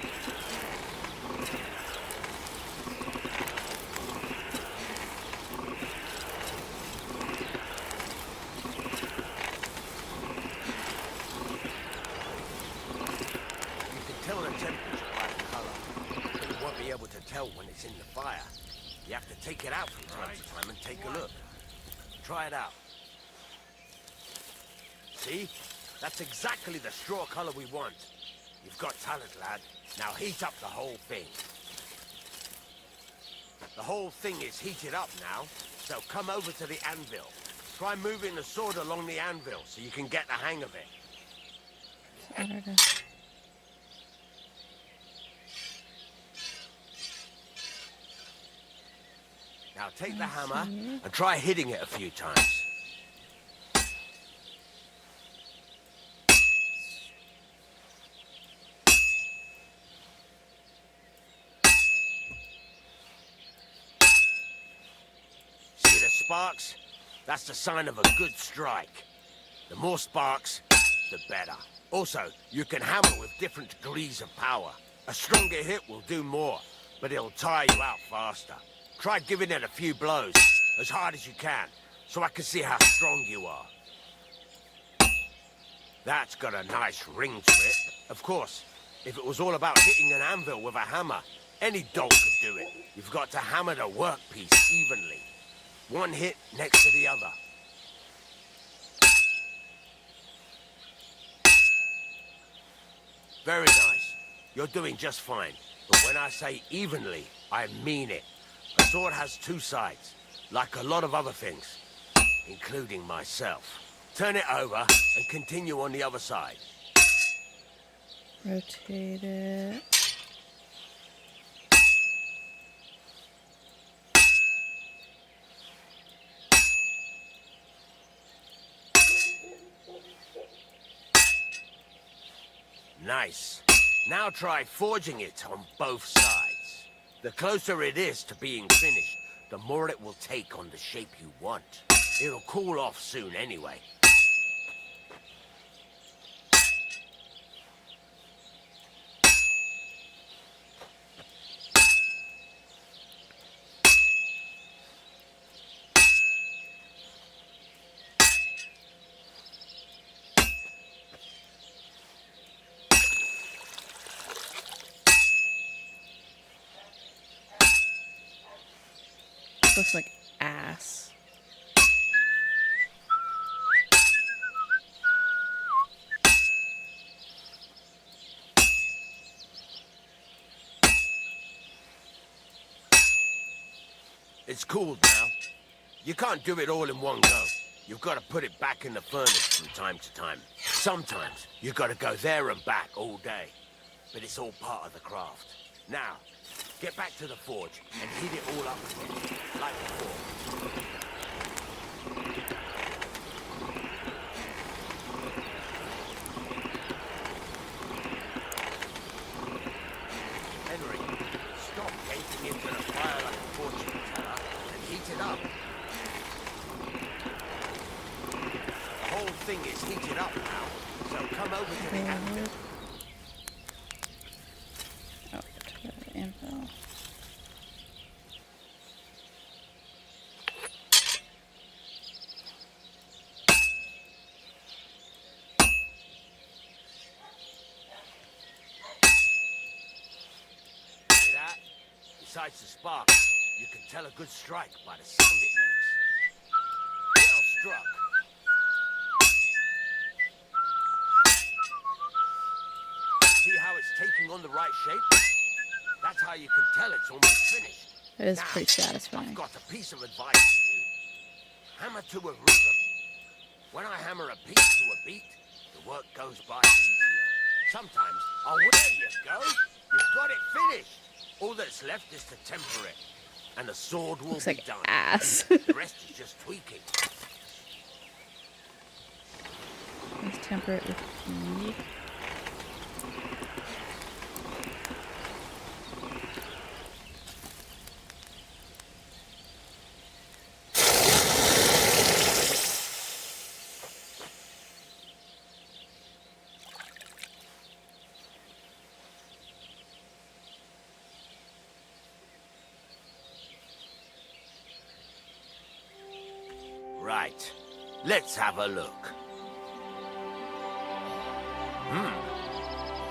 Tell when it's in the fire. You have to take it out from time to time and take a look. Try it out. See? That's exactly the straw color we want. You've got talent, lad. Now heat up the whole thing. The whole thing is heated up now, so come over to the anvil. Try moving the sword along the anvil so you can get the hang of it. Now take the hammer and try hitting it a few times. See the sparks? That's the sign of a good strike. The more sparks, the better. Also, you can hammer with different degrees of power. A stronger hit will do more, but it'll tire you out faster. Try giving it a few blows, as hard as you can, so I can see how strong you are. That's got a nice ring to it. Of course, if it was all about hitting an anvil with a hammer, any dolt could do it. You've got to hammer the workpiece evenly. One hit next to the other. Very nice. You're doing just fine. But when I say evenly, I mean it. A sword has two sides, like a lot of other things, including myself. Turn it over and continue on the other side. Rotate it. Nice. Now try forging it on both sides. The closer it is to being finished, the more it will take on the shape you want. It'll cool off soon anyway. Looks like ass. It's cooled now. You can't do it all in one go. You've got to put it back in the furnace from time to time. Sometimes you've got to go there and back all day. But it's all part of the craft. Now, get back to the forge and heat it all up again, like before. Henry, stop gazing into the fire like a fortune teller and heat it up. The whole thing is heated up now, so come over to the anvil. Oh, to the anvil. See that? Besides the sparks, you can tell a good strike by the sound it makes. Well struck. See how it's taking on the right shape? That's That's how you can tell it's almost finished. It is Now, pretty satisfying. I've got a piece of advice for you. Hammer to a rhythm. When I hammer a piece to a beat, the work goes by easier. Sometimes, oh, well, there you go. You've got it finished. All that's left is to temper it. And the sword will Looks be like done. ass. The rest is just tweaking. Let's temper it with E. Right. Let's have a look.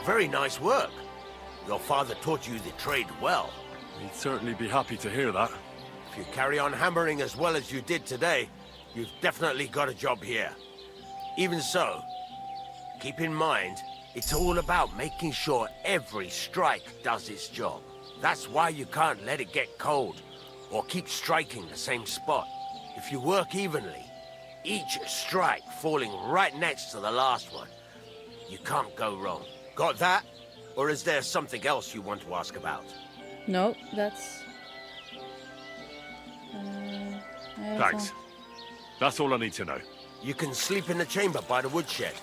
Very nice work. Your father taught you the trade well. He'd certainly be happy to hear that. If you carry on hammering as well as you did today, you've definitely got a job here. Even so, keep in mind, it's all about making sure every strike does its job. That's why you can't let it get cold, or keep striking the same spot. If you work evenly, each strike falling right next to the last one, you can't go wrong. Got that? Or is there something else you want to ask about? Nope, that's... Thanks. That's all I need to know. You can sleep in the chamber by the woodshed.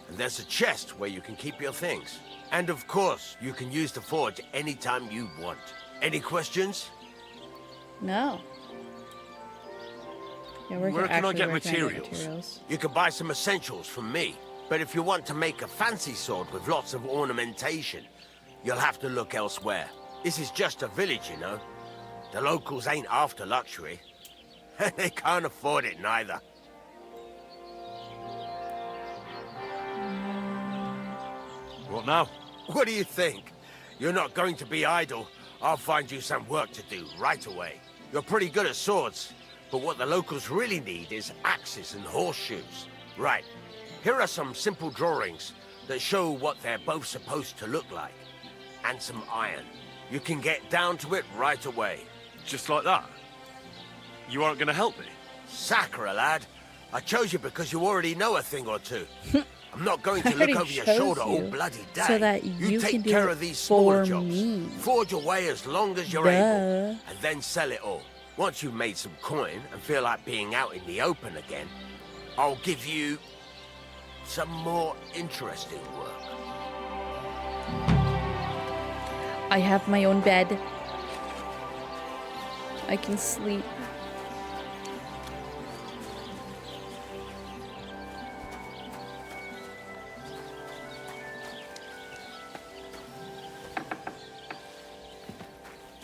And there's a chest where you can keep your things. And of course, you can use the forge anytime you want. Any questions? No. Yeah, Where can I get materials? materials? You can buy some essentials from me. But if you want to make a fancy sword with lots of ornamentation, you'll have to look elsewhere. This is just a village, you know. The locals ain't after luxury. They can't afford it neither. What now? What do you think? You're not going to be idle. I'll find you some work to do right away. You're pretty good at swords, but what the locals really need is axes and horseshoes. Right. Here are some simple drawings that show what they're both supposed to look like. And some iron. You can get down to it right away. Just like that? You aren't going to help me? Sacre, lad. I chose you because you already know a thing or two. I'm not going to I already look over your chose shoulder all you bloody day. so that you can take do care it of these smaller for jobs. me. Forge away as long as you're Duh. able, and then sell it all. Once you've made some coin and feel like being out in the open again, I'll give you some more interesting work. I have my own bed. I can sleep.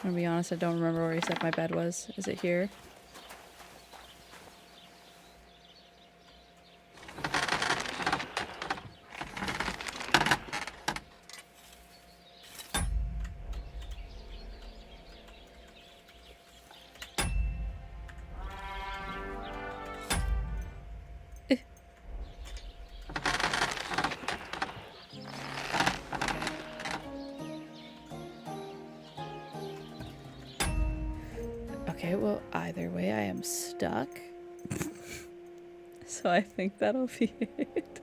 I'm gonna be honest, I don't remember where he said my bed was. Is it here? Okay, well, either way, I am stuck. So I think that'll be it.